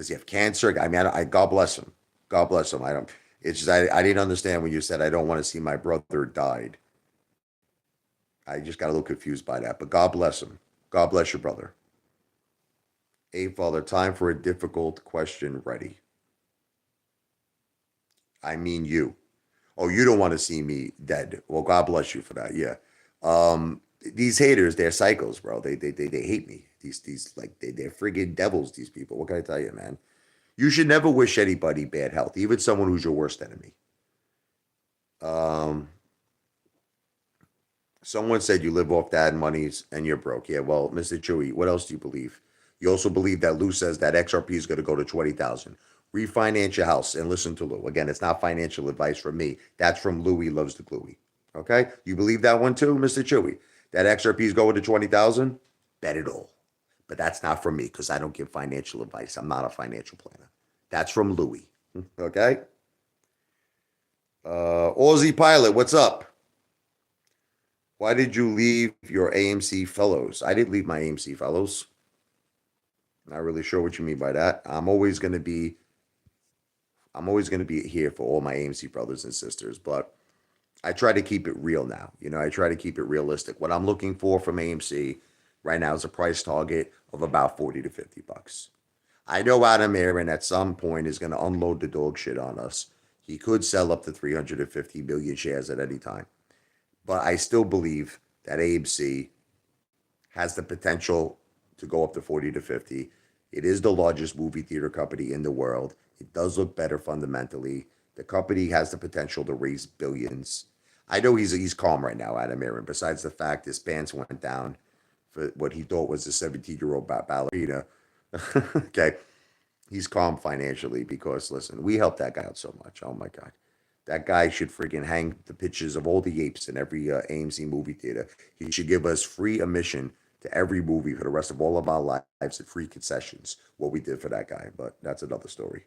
he have cancer? I mean, God bless him. God bless him. It's just, I didn't understand when you said, I don't want to see my brother died. I just got a little confused by that, but God bless him. God bless your brother. Apefather, time for a difficult question ready. I mean you. Oh, you don't want to see me dead. Well, God bless you for that. Yeah. These haters, they're psychos, bro. They hate me. These like they're friggin' devils, these people. What can I tell you, man? You should never wish anybody bad health, even someone who's your worst enemy. Someone said you live off dad monies and you're broke. Yeah, well, Mr. Chewy, what else do you believe? You also believe that Lou says that XRP is going to go to 20,000. Refinance your house and listen to Lou. Again, it's not financial advice from me. That's from Louie Loves the Gluey. Okay? You believe that one too, Mr. Chewy? That XRP is going to 20,000? Bet it all. But that's not from me because I don't give financial advice. I'm not a financial planner. That's from Louis. Okay. Aussie Pilot, what's up? Why did you leave your AMC fellows? I didn't leave my AMC fellows. Not really sure what you mean by that. I'm always gonna be here for all my AMC brothers and sisters, but I try to keep it real now. I try to keep it realistic. What I'm looking for from AMC right now is a price target of about 40 to 50 bucks. I know Adam Aaron at some point is going to unload the dog shit on us. He could sell up to 350 million shares at any time. But I still believe that AMC has the potential to go up to 40 to 50. It is the largest movie theater company in the world. It does look better fundamentally. The company has the potential to raise billions. I know he's calm right now, Adam Aaron, besides the fact his pants went down for what he thought was a 17-year-old ballerina. Okay. He's calm financially because, listen, we helped that guy out so much. Oh my God. That guy should freaking hang the pictures of all the apes in every AMC movie theater. He should give us free admission to every movie for the rest of all of our lives at free concessions. What we did for that guy, but that's another story.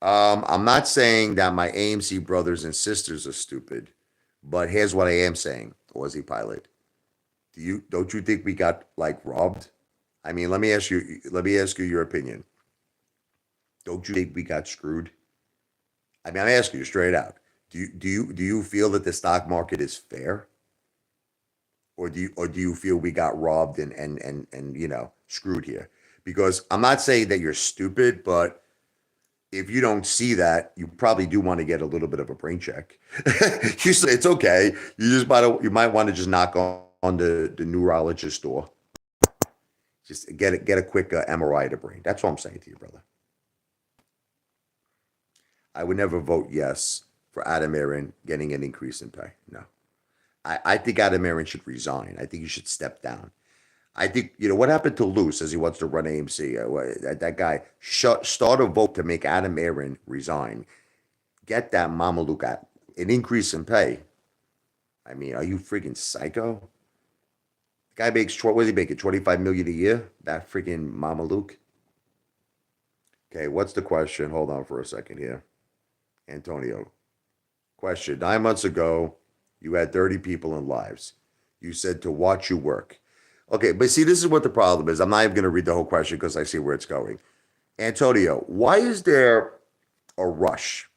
I'm not saying that my AMC brothers and sisters are stupid, but here's what I am saying, Aussie Pilot. Don't you think we got like robbed? I mean, let me ask you your opinion. Don't you think we got screwed? I mean, I'm asking you straight out. Do you feel that the stock market is fair? Or do you feel we got robbed and screwed here? Because I'm not saying that you're stupid, but if you don't see that, you probably do want to get a little bit of a brain check. It's okay. You might want to just knock on the neurologist door. Just get a quick MRI of the brain. That's what I'm saying to you, brother. I would never vote yes for Adam Aaron getting an increase in pay. No. I think Adam Aaron should resign. I think he should step down. I think, what happened to Lou says he wants to run AMC. That guy, start a vote to make Adam Aaron resign. Get that Mama Luke an increase in pay. I mean, are you freaking psycho? The guy makes, what is he making, 25 million a year? That freaking Mama Luke. Okay, what's the question? Hold on for a second here. Antonio. Question. 9 months ago, you had 30 people in lives. You said to watch you work. Okay, but see, this is what the problem is. I'm not even going to read the whole question because I see where it's going. Antonio, why is there a rush?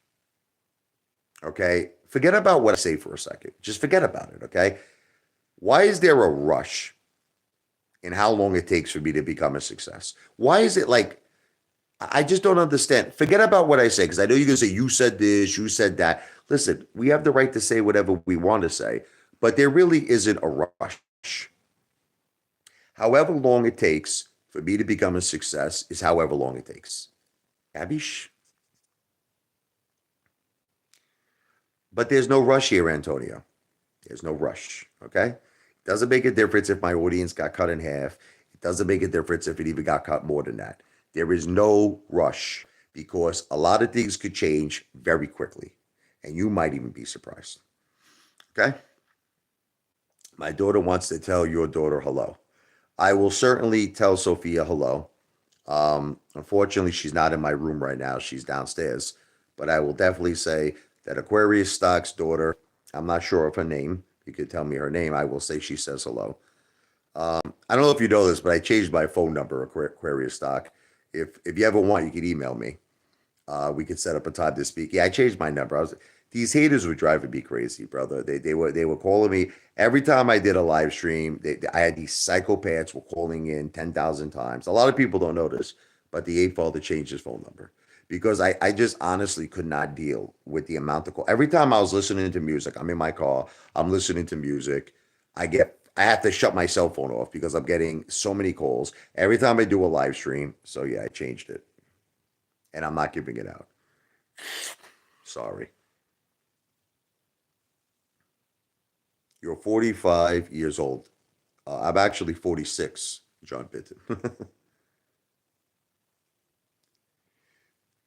Okay, forget about what I say for a second. Just forget about it, okay? Why is there a rush in how long it takes for me to become a success? Why is it like, I just don't understand. Forget about what I say, because I know you're going to say, you said this, you said that. Listen, we have the right to say whatever we want to say, but there really isn't a rush. However long it takes for me to become a success is however long it takes. Abish? But there's no rush here, Antonio. There's no rush, okay? It doesn't make a difference if my audience got cut in half. It doesn't make a difference if it even got cut more than that. There is no rush because a lot of things could change very quickly, and you might even be surprised, okay? My daughter wants to tell your daughter hello. I will certainly tell Sophia hello. Unfortunately, she's not in my room right now. She's downstairs. But I will definitely say that Aquarius Stock's daughter, I'm not sure of her name. You could tell me her name. I will say she says hello. I don't know if you know this, but I changed my phone number, Aquarius Stock. If you ever want, you can email me. We could set up a time to speak. Yeah, I changed my number. These haters were driving me crazy, brother. They were calling me every time I did a live stream. I had these psychopaths were calling in 10,000 times. A lot of people don't know this, but the Apefather changed his phone number because I just honestly could not deal with the amount of call. Every time I was listening to music, I'm in my car, I'm listening to music. I have to shut my cell phone off because I'm getting so many calls every time I do a live stream. So yeah, I changed it, and I'm not giving it out. Sorry. You're 45 years old. I'm actually 46, John Bitton.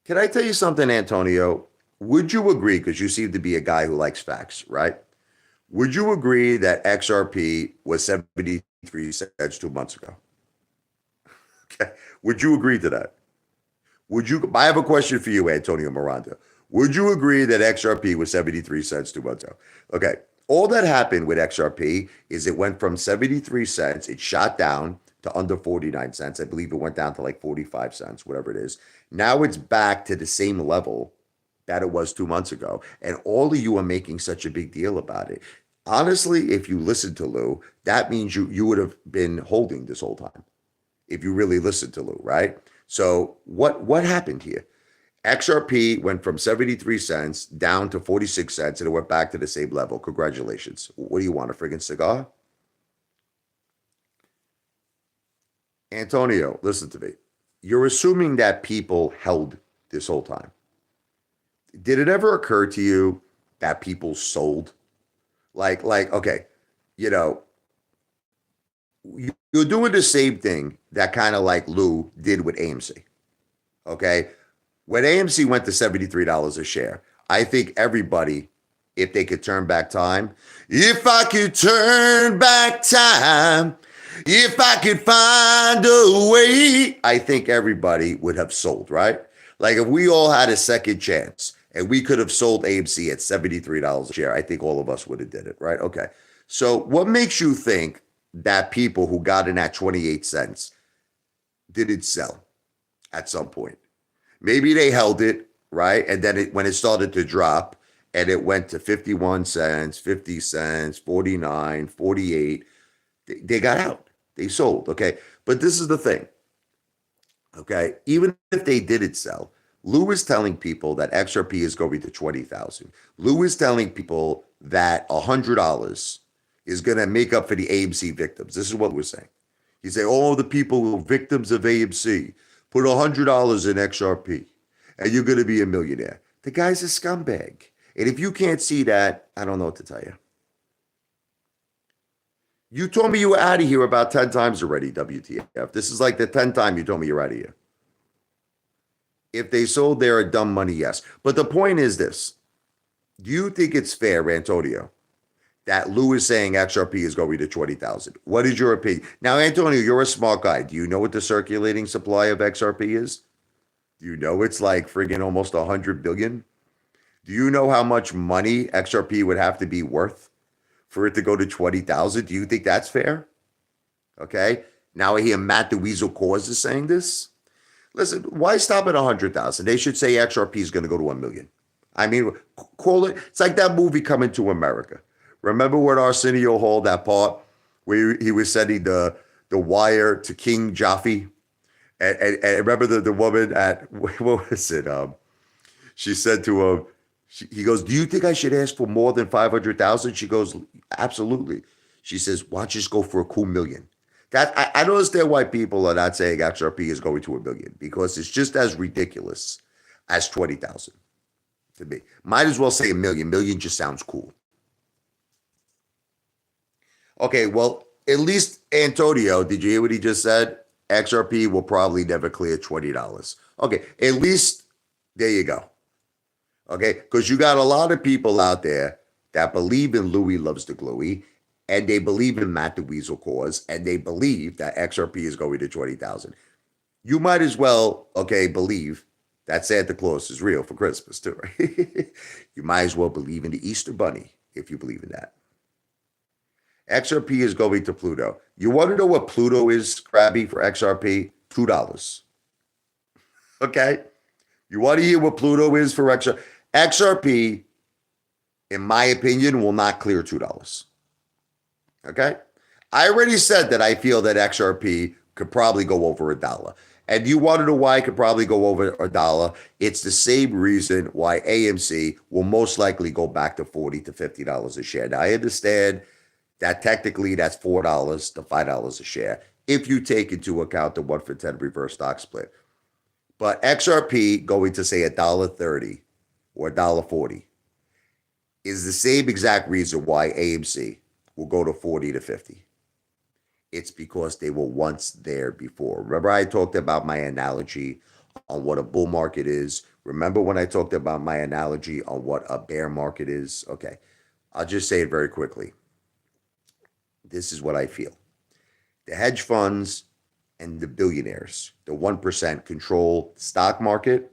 Can I tell you something, Antonio? Would you agree, because you seem to be a guy who likes facts, right? Would you agree that XRP was 72 cents 2 months ago. Okay. Would you agree to that? Would you? I have a question for you, Antonio Miranda. Would you agree that XRP was 73 cents 2 months ago? Okay. All that happened with XRP is it went from 73 cents, it shot down to under 49 cents. I believe it went down to like 45 cents, whatever it is. Now it's back to the same level that it was 2 months ago. And all of you are making such a big deal about it. Honestly, if you listen to Lou, that means you would have been holding this whole time if you really listened to Lou, right? So what happened here? XRP went from 73 cents down to 46 cents and it went back to the same level. Congratulations. What do you want, a friggin' cigar? Antonio, listen to me. You're assuming that people held this whole time. Did it ever occur to you that people sold? Okay, you know, you're doing the same thing that kind of like Lou did with AMC. Okay. When AMC went to $73 a share, I think everybody, if they could turn back time, if I could turn back time, if I could find a way, I think everybody would have sold, right? Like if we all had a second chance and we could have sold AMC at $73 a share, I think all of us would have did it, right? Okay. So what makes you think that people who got in at 28 cents didn't sell at some point? Maybe they held it, right? And then when it started to drop and it went to 51 cents, 50 cents, 49, 48, they got out. They sold, okay? But this is the thing, okay? Even if they didn't sell, Lou is telling people that XRP is going to 20,000. Lou is telling people that $100 is going to make up for the AMC victims. This is what we're saying. He say, all the people who are victims of AMC, put $100 in XRP and you're going to be a millionaire. The guy's a scumbag. And if you can't see that, I don't know what to tell you. You told me you were out of here about 10 times already, WTF. This is like the 10th time you told me you're out of here. If they sold their dumb money, yes. But the point is this. Do you think it's fair, Antonio, that Lou is saying XRP is going to 20,000? What is your opinion? Now, Antonio, you're a smart guy. Do you know what the circulating supply of XRP is? Do you know it's like friggin' almost 100 billion? Do you know how much money XRP would have to be worth for it to go to 20,000? Do you think that's fair? Okay. Now I hear Matt the Weasel Cause is saying this. Listen, why stop at 100,000? They should say XRP is going to go to 1 million. I mean, call it. It's like that movie Coming to America. Remember when Arsenio Hall, that part where he was sending the wire to King Jaffe? And remember the woman at, what was it? She said to him, he goes, do you think I should ask for more than 500,000? She goes, absolutely. She says, why don't you just go for a cool million? That I don't understand why people are not saying XRP is going to 1 million, because it's just as ridiculous as 20,000 to me. Might as well say 1 million. Million just sounds cool. Okay, well, at least Antonio, did you hear what he just said? XRP will probably never clear $20. Okay, at least there you go. Okay, because you got a lot of people out there that believe in Louis Loves the Gluey, and they believe in Matt the Weasel Cause, and they believe that XRP is going to 20,000. You might as well, okay, believe that Santa Claus is real for Christmas too, right? You might as well believe in the Easter Bunny if you believe in that. XRP is going to Pluto. You want to know what Pluto is, Krabby, for XRP? $2. Okay? You want to hear what Pluto is for XRP? XRP, in my opinion, will not clear $2. Okay? I already said that I feel that XRP could probably go over $1. And you want to know why it could probably go over $1? It's the same reason why AMC will most likely go back to $40 to $50 a share. Now, I understand that technically that's $4 to $5 a share if you take into account the 1-for-10 reverse stock split. But XRP going to say $1.30 or $1.40 is the same exact reason why AMC will go to 40 to 50. It's because they were once there before. Remember I talked about my analogy on what a bull market is? Remember when I talked about my analogy on what a bear market is? Okay, I'll just say it very quickly. This is what I feel. The hedge funds and the billionaires, the 1% control the stock market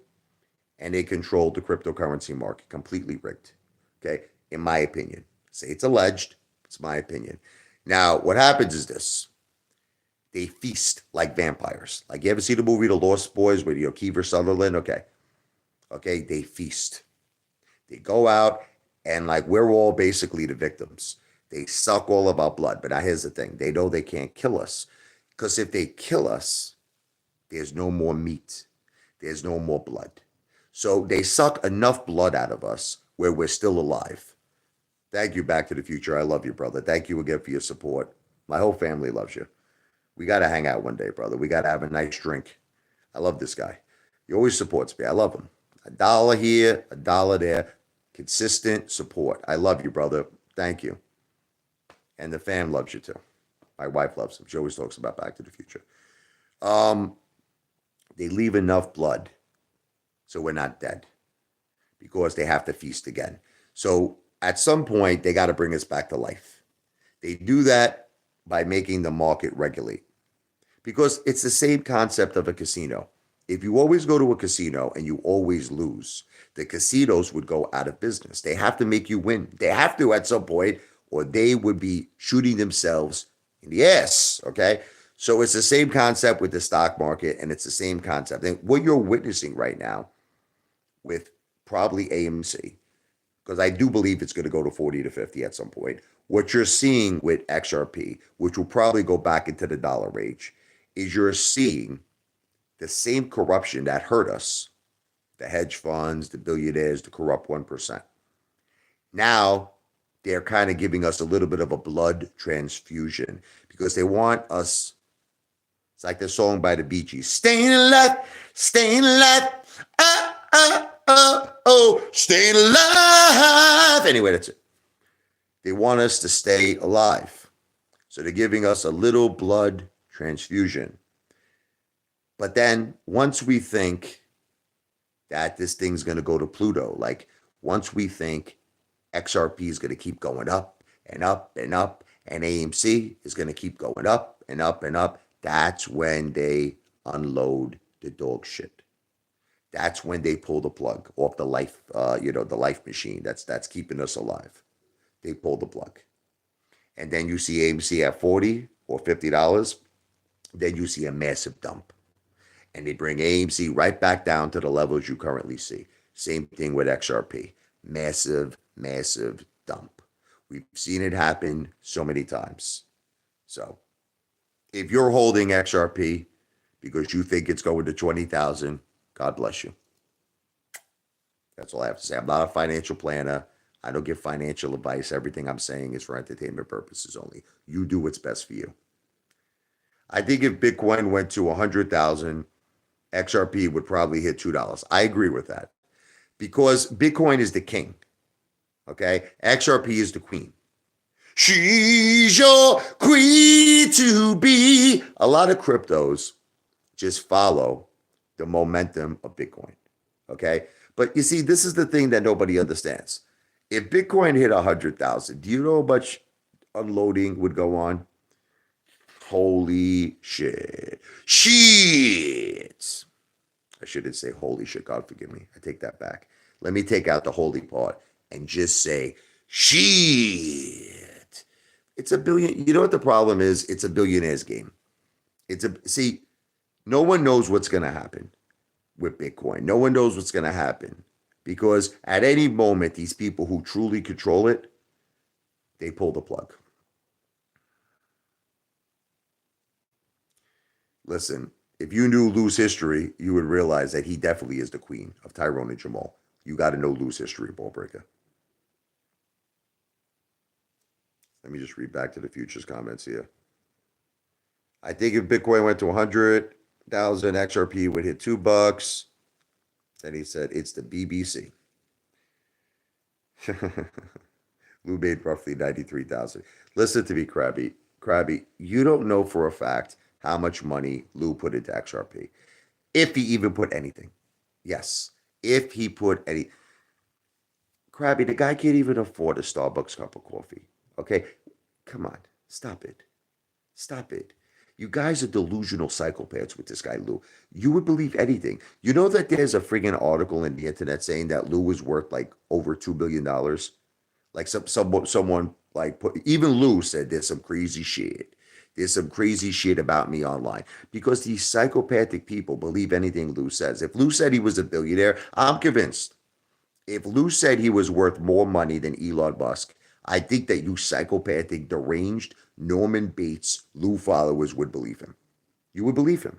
and they control the cryptocurrency market, completely rigged. Okay, in my opinion. Say it's alleged, it's my opinion. Now, what happens is this: they feast like vampires. Like you ever see the movie The Lost Boys with Kiefer Sutherland? Okay, they feast. They go out and like we're all basically the victims. They suck all of our blood. But now here's the thing: they know they can't kill us because if they kill us, there's no more meat, there's no more blood. So they suck enough blood out of us where we're still alive. Thank you, Back to the Future. I love you, brother. Thank you again for your support. My whole family loves you. We got to hang out one day, brother. We got to have a nice drink. I love this guy. He always supports me. I love him. $1 here, $1 there. Consistent support. I love you, brother. Thank you. And the fam loves you too. My wife loves him. She always talks about Back to the Future. They leave enough blood so we're not dead because they have to feast again. So at some point, they got to bring us back to life. They do that by making the market regulate because it's the same concept of a casino. If you always go to a casino and you always lose, the casinos would go out of business. They have to make you win. They have to at some point, or they would be shooting themselves in the ass. Okay. So it's the same concept with the stock market, and it's the same concept. And what you're witnessing right now with probably AMC, because I do believe it's going to go to 40 to 50 at some point. What you're seeing with XRP, which will probably go back into the dollar range, is you're seeing the same corruption that hurt us, the hedge funds, the billionaires, the corrupt 1%. Now they're kind of giving us a little bit of a blood transfusion because they want us. It's like the song by the Bee Gees, staying alive, staying alive. Anyway, that's it. They want us to stay alive. So they're giving us a little blood transfusion. But then once we think that this thing's going to go to Pluto, like once we think XRP is going to keep going up and up and up, and AMC is going to keep going up and up and up, that's when they unload the dog shit. That's when they pull the plug off the life, the life machine that's keeping us alive. They pull the plug. And then you see AMC at 40 or $50. Then you see a massive dump. And they bring AMC right back down to the levels you currently see. Same thing with XRP. Massive, massive dump. We've seen it happen so many times. So if you're holding XRP because you think it's going to 20,000, God bless you. That's all I have to say. I'm not a financial planner. I don't give financial advice. Everything I'm saying is for entertainment purposes only. You do what's best for you. I think if Bitcoin went to 100,000, XRP would probably hit $2. I agree with that because Bitcoin is the king. Okay. XRP is the queen. She's your queen to be. A lot of cryptos just follow the momentum of Bitcoin. Okay. But you see, this is the thing that nobody understands. If Bitcoin hit 100,000, do you know how much unloading would go on? Holy shit. Shit. I shouldn't say holy shit. God forgive me. I take that back. Let me take out the holy part and just say shit. It's a billion. You know what the problem is? It's a billionaire's game. See, no one knows what's going to happen with Bitcoin. No one knows what's going to happen because at any moment, these people who truly control it, they pull the plug. Listen, if you knew Lou's history, you would realize that he definitely is the queen of Tyrone and Jamal. You got to know Lou's history, ball breaker. Let me just read Back to the Future's comments here. I think if Bitcoin went to 100,000, XRP would hit $2. Then he said, it's the BBC. Lou made roughly 93,000. Listen to me, Krabby. Krabby, you don't know for a fact how much money Lou put into XRP. If he even put anything. Yes. If he put any. Krabby, the guy can't even afford a Starbucks cup of coffee. Okay? Come on. Stop it. Stop it. You guys are delusional psychopaths with this guy, Lou. You would believe anything. You know that there's a friggin' article in the internet saying that Lou was worth like over $2 billion. Like someone like put, even Lou said there's some crazy shit. There's some crazy shit about me online because these psychopathic people believe anything Lou says. If Lou said he was a billionaire, I'm convinced. If Lou said he was worth more money than Elon Musk, I think that you psychopathic, deranged Norman Bates Lou followers would believe him. You would believe him.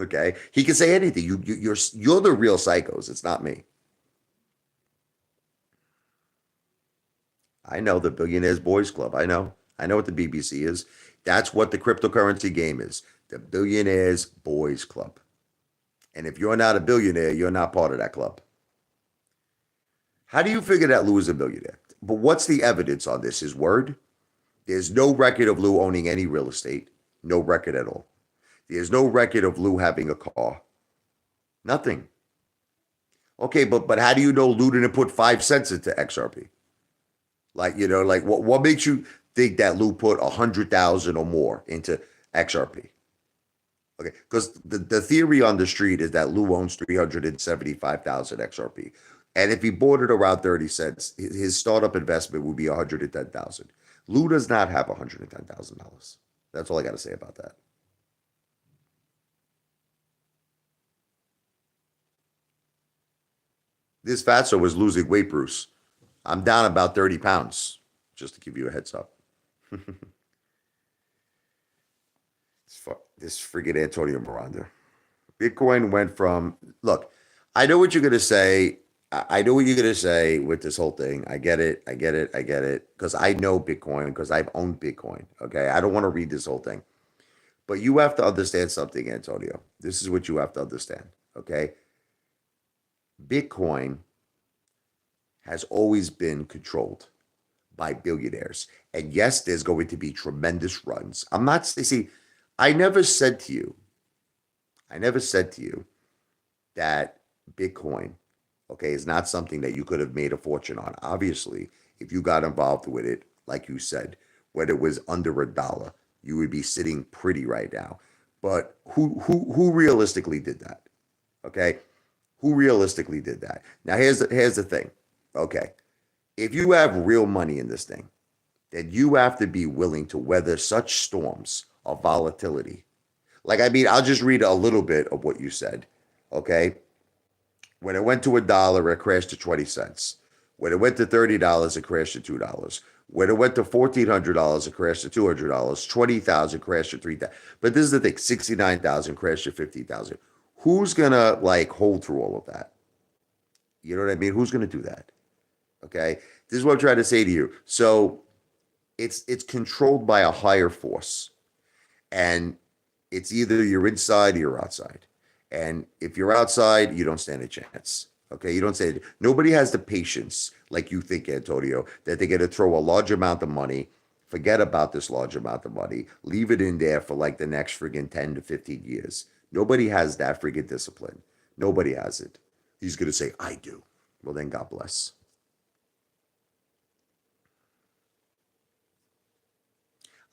Okay, he can say anything. You're the real psychos. It's not me. I know the Billionaires Boys Club. I know. I know what the BBC is. That's what the cryptocurrency game is. The Billionaires Boys Club. And if you're not a billionaire, you're not part of that club. How do you figure that Lou is a billionaire? But what's the evidence on this? His word? There's no record of Lou owning any real estate. No record at all. There's no record of Lou having a car. Nothing. Okay, but how do you know Lou didn't put 5 cents into XRP? Like, like what makes you think that Lou put 100,000 or more into XRP? Okay, because the theory on the street is that Lou owns 375,000 XRP. And if he bought it around 30 cents, his startup investment would be 110,000. Lou does not have $110,000. That's all I got to say about that. This fatso was losing weight, Bruce. I'm down about 30 pounds, just to give you a heads up. This friggin' Antonio Miranda. Bitcoin went from, look, I know what you're going to say. I know what you're going to say with this whole thing. I get it. I get it. I get it. Because I know Bitcoin, because I've owned Bitcoin. Okay. I don't want to read this whole thing. But you have to understand something, Antonio. This is what you have to understand. Okay. Bitcoin has always been controlled by billionaires. And yes, there's going to be tremendous runs. I'm not, see, I never said to you, that Bitcoin, okay, is not something that you could have made a fortune on. Obviously, if you got involved with it, like you said, when it was under $1, you would be sitting pretty right now. But who realistically did that? Okay, who realistically did that? Now here's the thing. Okay, if you have real money in this thing, then you have to be willing to weather such storms of volatility. Like, I mean, I'll just read a little bit of what you said. Okay, when it went to $1, it crashed to 20 cents. When it went to $30, it crashed to $2. When it went to $1,400, it crashed to $200. 20,000 crashed to 3,000. But this is the thing: 69,000 crashed to 50,000. Who's gonna like hold through all of that? You know what I mean? Who's gonna do that? Okay, this is what I'm trying to say to you. So it's controlled by a higher force, and it's either you're inside or you're outside. And if you're outside, you don't stand a chance. Okay, you don't say nobody has the patience like you think, Antonio, that they're gonna throw a large amount of money, forget about this large amount of money, leave it in there for like the next friggin' 10 to 15 years. Nobody has that friggin' discipline. Nobody has it. He's gonna say, I do. Well, then God bless.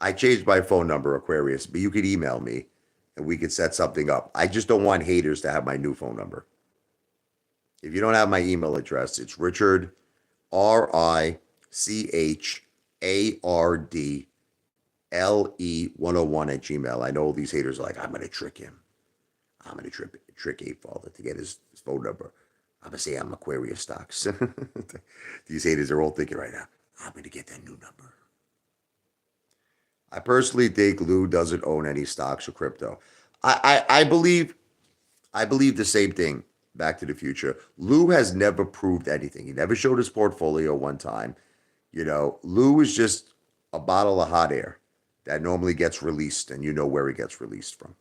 I changed my phone number, Aquarius, but you could email me and we could set something up. I just don't want haters to have my new phone number. If you don't have my email address, it's Richard, RICHARDLE 101 at Gmail. I know all these haters are like, I'm going to trick him. I'm going to trick Apefather to get his phone number. I'm going to say I'm Aquarius stocks. These haters are all thinking right now, I'm going to get that new number. I personally think Lou doesn't own any stocks or crypto. I believe the same thing. Back to the Future. Lou has never proved anything. He never showed his portfolio one time. Lou is just a bottle of hot air that normally gets released, and you know where it gets released from.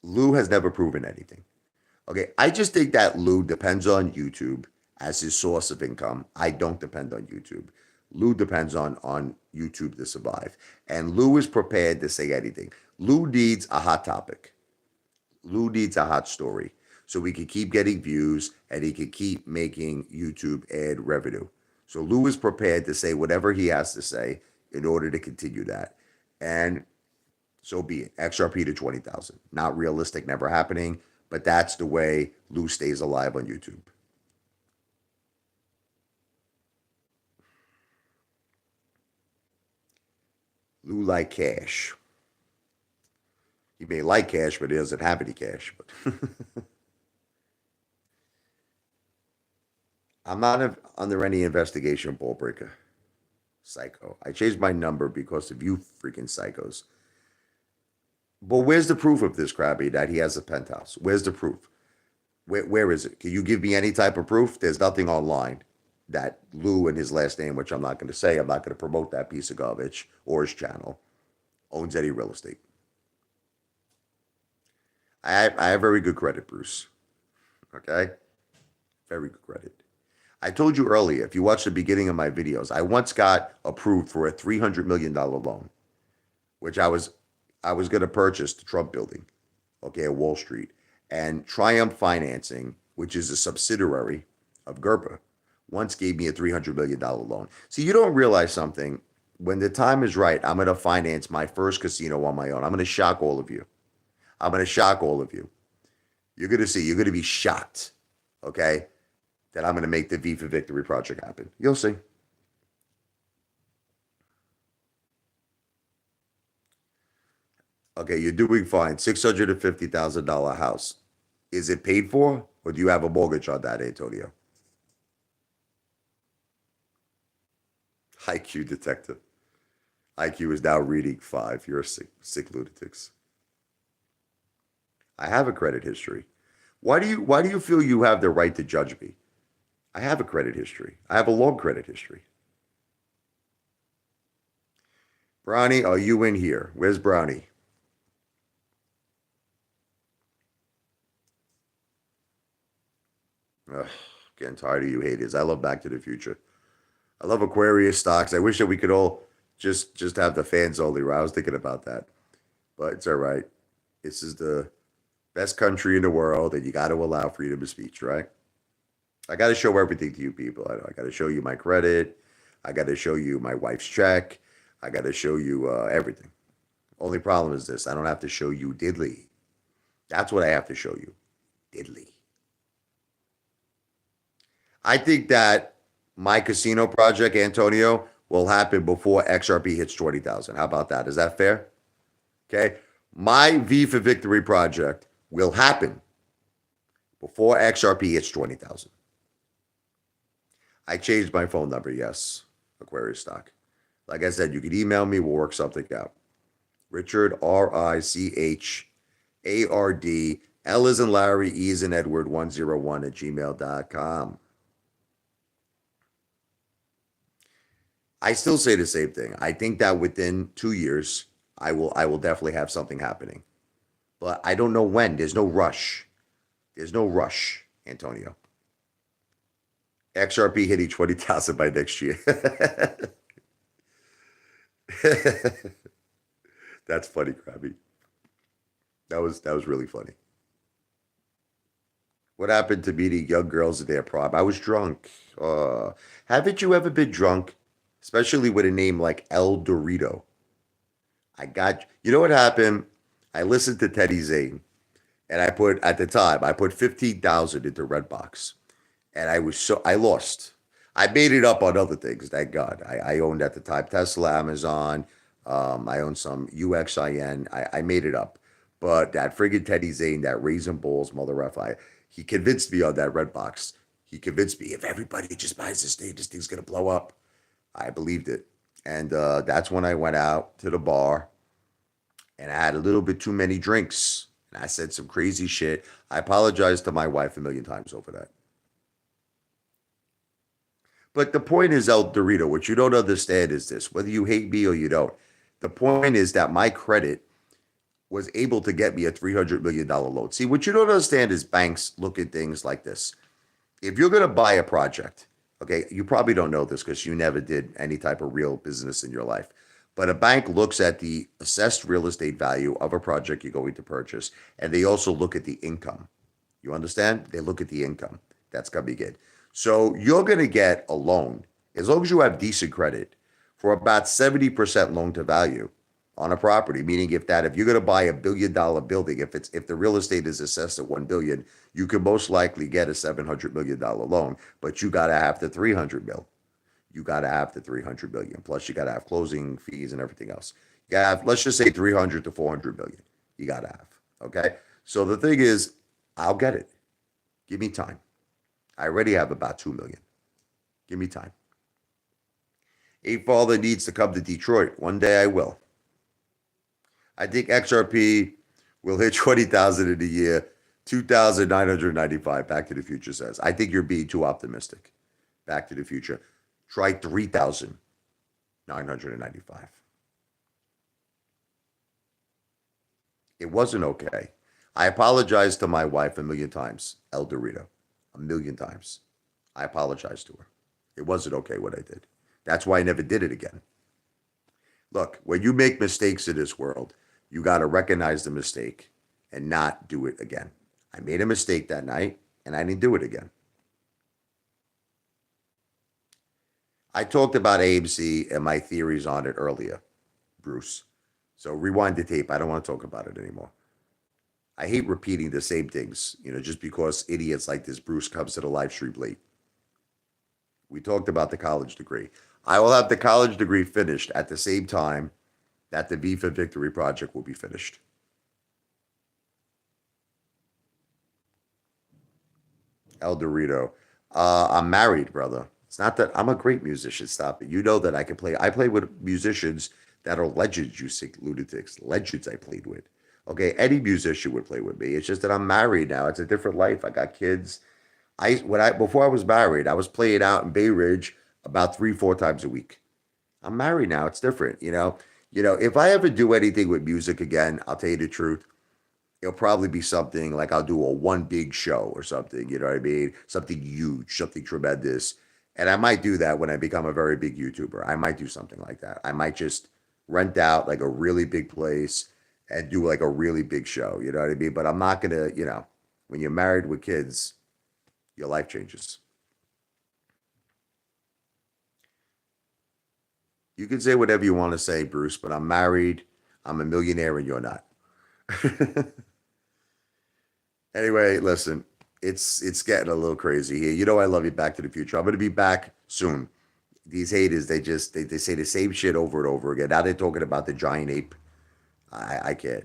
Lou has never proven anything. Okay, I just think that Lou depends on YouTube as his source of income. I don't depend on YouTube. Lou depends on YouTube to survive. And Lou is prepared to say anything. Lou needs a hot topic. Lou needs a hot story so we can keep getting views and he can keep making YouTube ad revenue. So Lou is prepared to say whatever he has to say in order to continue that. And so be it. XRP to 20,000. Not realistic, never happening, but that's the way Lou stays alive on YouTube. Lou like cash. He may like cash, but he doesn't have any cash. But I'm not under any investigation, ball breaker. Psycho. I changed my number because of you freaking psychos. But where's the proof of this, Krabby, that he has a penthouse? Where's the proof? Where is it? Can you give me any type of proof? There's nothing online that Lou and his last name, which I'm not going to say, I'm not going to promote that piece of garbage or his channel, owns any real estate. I have very good credit, Bruce. Okay? Very good credit. I told you earlier, if you watch the beginning of my videos, I once got approved for a $300 million loan, which I was going to purchase the Trump building, okay, at Wall Street. And Triumph Financing, which is a subsidiary of Gerber, once gave me a $300 million loan. See, you don't realize something. When the time is right, I'm going to finance my first casino on my own. I'm going to shock all of you. I'm going to shock all of you. You're going to see. You're going to be shocked, okay, that I'm going to make the V for Victory project happen. You'll see. Okay, you're doing fine. $650,000 house. Is it paid for, or do you have a mortgage on that, Antonio? IQ detective. IQ is now reading 5. You're sick lunatics. I have a credit history. Why do you feel you have the right to judge me? I have a credit history. I have a long credit history. Brownie, are you in here? Where's Brownie? Ugh, getting tired of you haters. I love Back to the Future. I love Aquarius stocks. I wish that we could all just have the fans only. Right? I was thinking about that, but it's all right. This is the best country in the world, and you got to allow freedom of speech, right? I got to show everything to you people. I got to show you my credit. I got to show you my wife's check. I got to show you everything. Only problem is this: I don't have to show you diddly. That's what I have to show you, diddly. I think that my casino project, Antonio, will happen before XRP hits 20,000. How about that? Is that fair? Okay. My V for Victory project will happen before XRP hits 20,000. I changed my phone number. Yes. Aquarius stock. Like I said, you can email me. We'll work something out. Richard, RICHARD, L is in Larry, E is in Edward, 101 at gmail.com. I still say the same thing. I think that within 2 years, I will definitely have something happening. But I don't know when. There's no rush. There's no rush, Antonio. XRP hitting 20,000 by next year. That's funny, Krabby. That was really funny. What happened to meeting young girls at their prom? I was drunk. Haven't you ever been drunk? Especially with a name like El Dorito. You know what happened? I listened to Teddy Zane, and at the time, I put 15,000 into Redbox, and I lost. I made it up on other things, thank God. I owned at the time Tesla, Amazon, I owned some UXIN. I made it up. But that friggin' Teddy Zane, that Raisin Balls mother effer, he convinced me on that Redbox. He convinced me if everybody just buys this thing's gonna blow up. I believed it. And that's when I went out to the bar and I had a little bit too many drinks. And I said some crazy shit. I apologized to my wife a million times over that. But the point is, El Dorito, what you don't understand is this, whether you hate me or you don't, the point is that my credit was able to get me a $300 million loan. See, what you don't understand is banks look at things like this. If you're going to buy a project, okay, you probably don't know this because you never did any type of real business in your life. But a bank looks at the assessed real estate value of a project you're going to purchase, and they also look at the income. You understand? They look at the income. That's going to be good. So you're going to get a loan, as long as you have decent credit, for about 70% loan to value. on a property. Meaning, if you're going to buy $1 billion building, if the real estate is assessed at 1 billion, you can most likely get a $700 million loan, but you got to have the 300 mil. You got to have the 300 million. Plus, you got to have closing fees and everything else. You got to have, let's just say 300 to 400 million. You got to have. Okay. So the thing is, I'll get it. Give me time. I already have about 2 million. Give me time. Apefather needs to come to Detroit. One day I will. I think XRP will hit 20,000 in a year. 2,995. Back to the Future says. I think you're being too optimistic. Back to the Future. Try 3,995. It wasn't okay. I apologized to my wife a million times, El Dorito. A million times. I apologized to her. It wasn't okay what I did. That's why I never did it again. Look, when you make mistakes in this world, you got to recognize the mistake and not do it again. I made a mistake that night and I didn't do it again. I talked about AMC and my theories on it earlier, Bruce. So rewind the tape. I don't want to talk about it anymore. I hate repeating the same things, just because idiots like this Bruce comes to the live stream late. We talked about the college degree. I will have the college degree finished at the same time that the V for Victory project will be finished. El Dorito. I'm married, brother. It's not that I'm a great musician. Stop it. You know that I can play. I play with musicians that are legends, you sick lunatics. Legends I played with. Okay, any musician would play with me. It's just that I'm married now. It's a different life. I got kids. Before I was married, I was playing out in Bay Ridge about 3-4 times a week. I'm married now. It's different, if I ever do anything with music again, I'll tell you the truth. It'll probably be something like I'll do a one big show or something, you know what I mean? Something huge, something tremendous. And I might do that when I become a very big YouTuber. I might do something like that. I might just rent out like a really big place and do like a really big show, you know what I mean? But I'm not going to, when you're married with kids, your life changes. You can say whatever you want to say, Bruce, but I'm married. I'm a millionaire and you're not. Anyway, listen, it's getting a little crazy here. I love you. Back to the Future. I'm going to be back soon. These haters, they say the same shit over and over again. Now they're talking about the giant ape. I can't.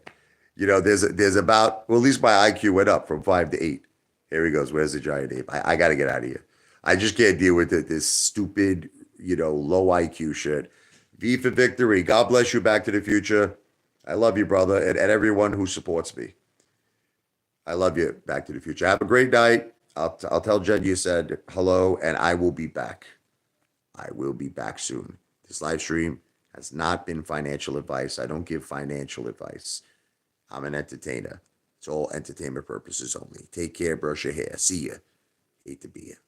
There's about, well, at least my IQ went up from 5 to 8. Here he goes. Where's the giant ape? I got to get out of here. I just can't deal with this stupid, low IQ shit. V for Victory. God bless you. Back to the Future. I love you, brother, and everyone who supports me. I love you. Back to the Future. Have a great night. I'll tell Jen you said hello, and I will be back. I will be back soon. This live stream has not been financial advice. I don't give financial advice. I'm an entertainer. It's all entertainment purposes only. Take care. Brush your hair. See ya. Hate to be here.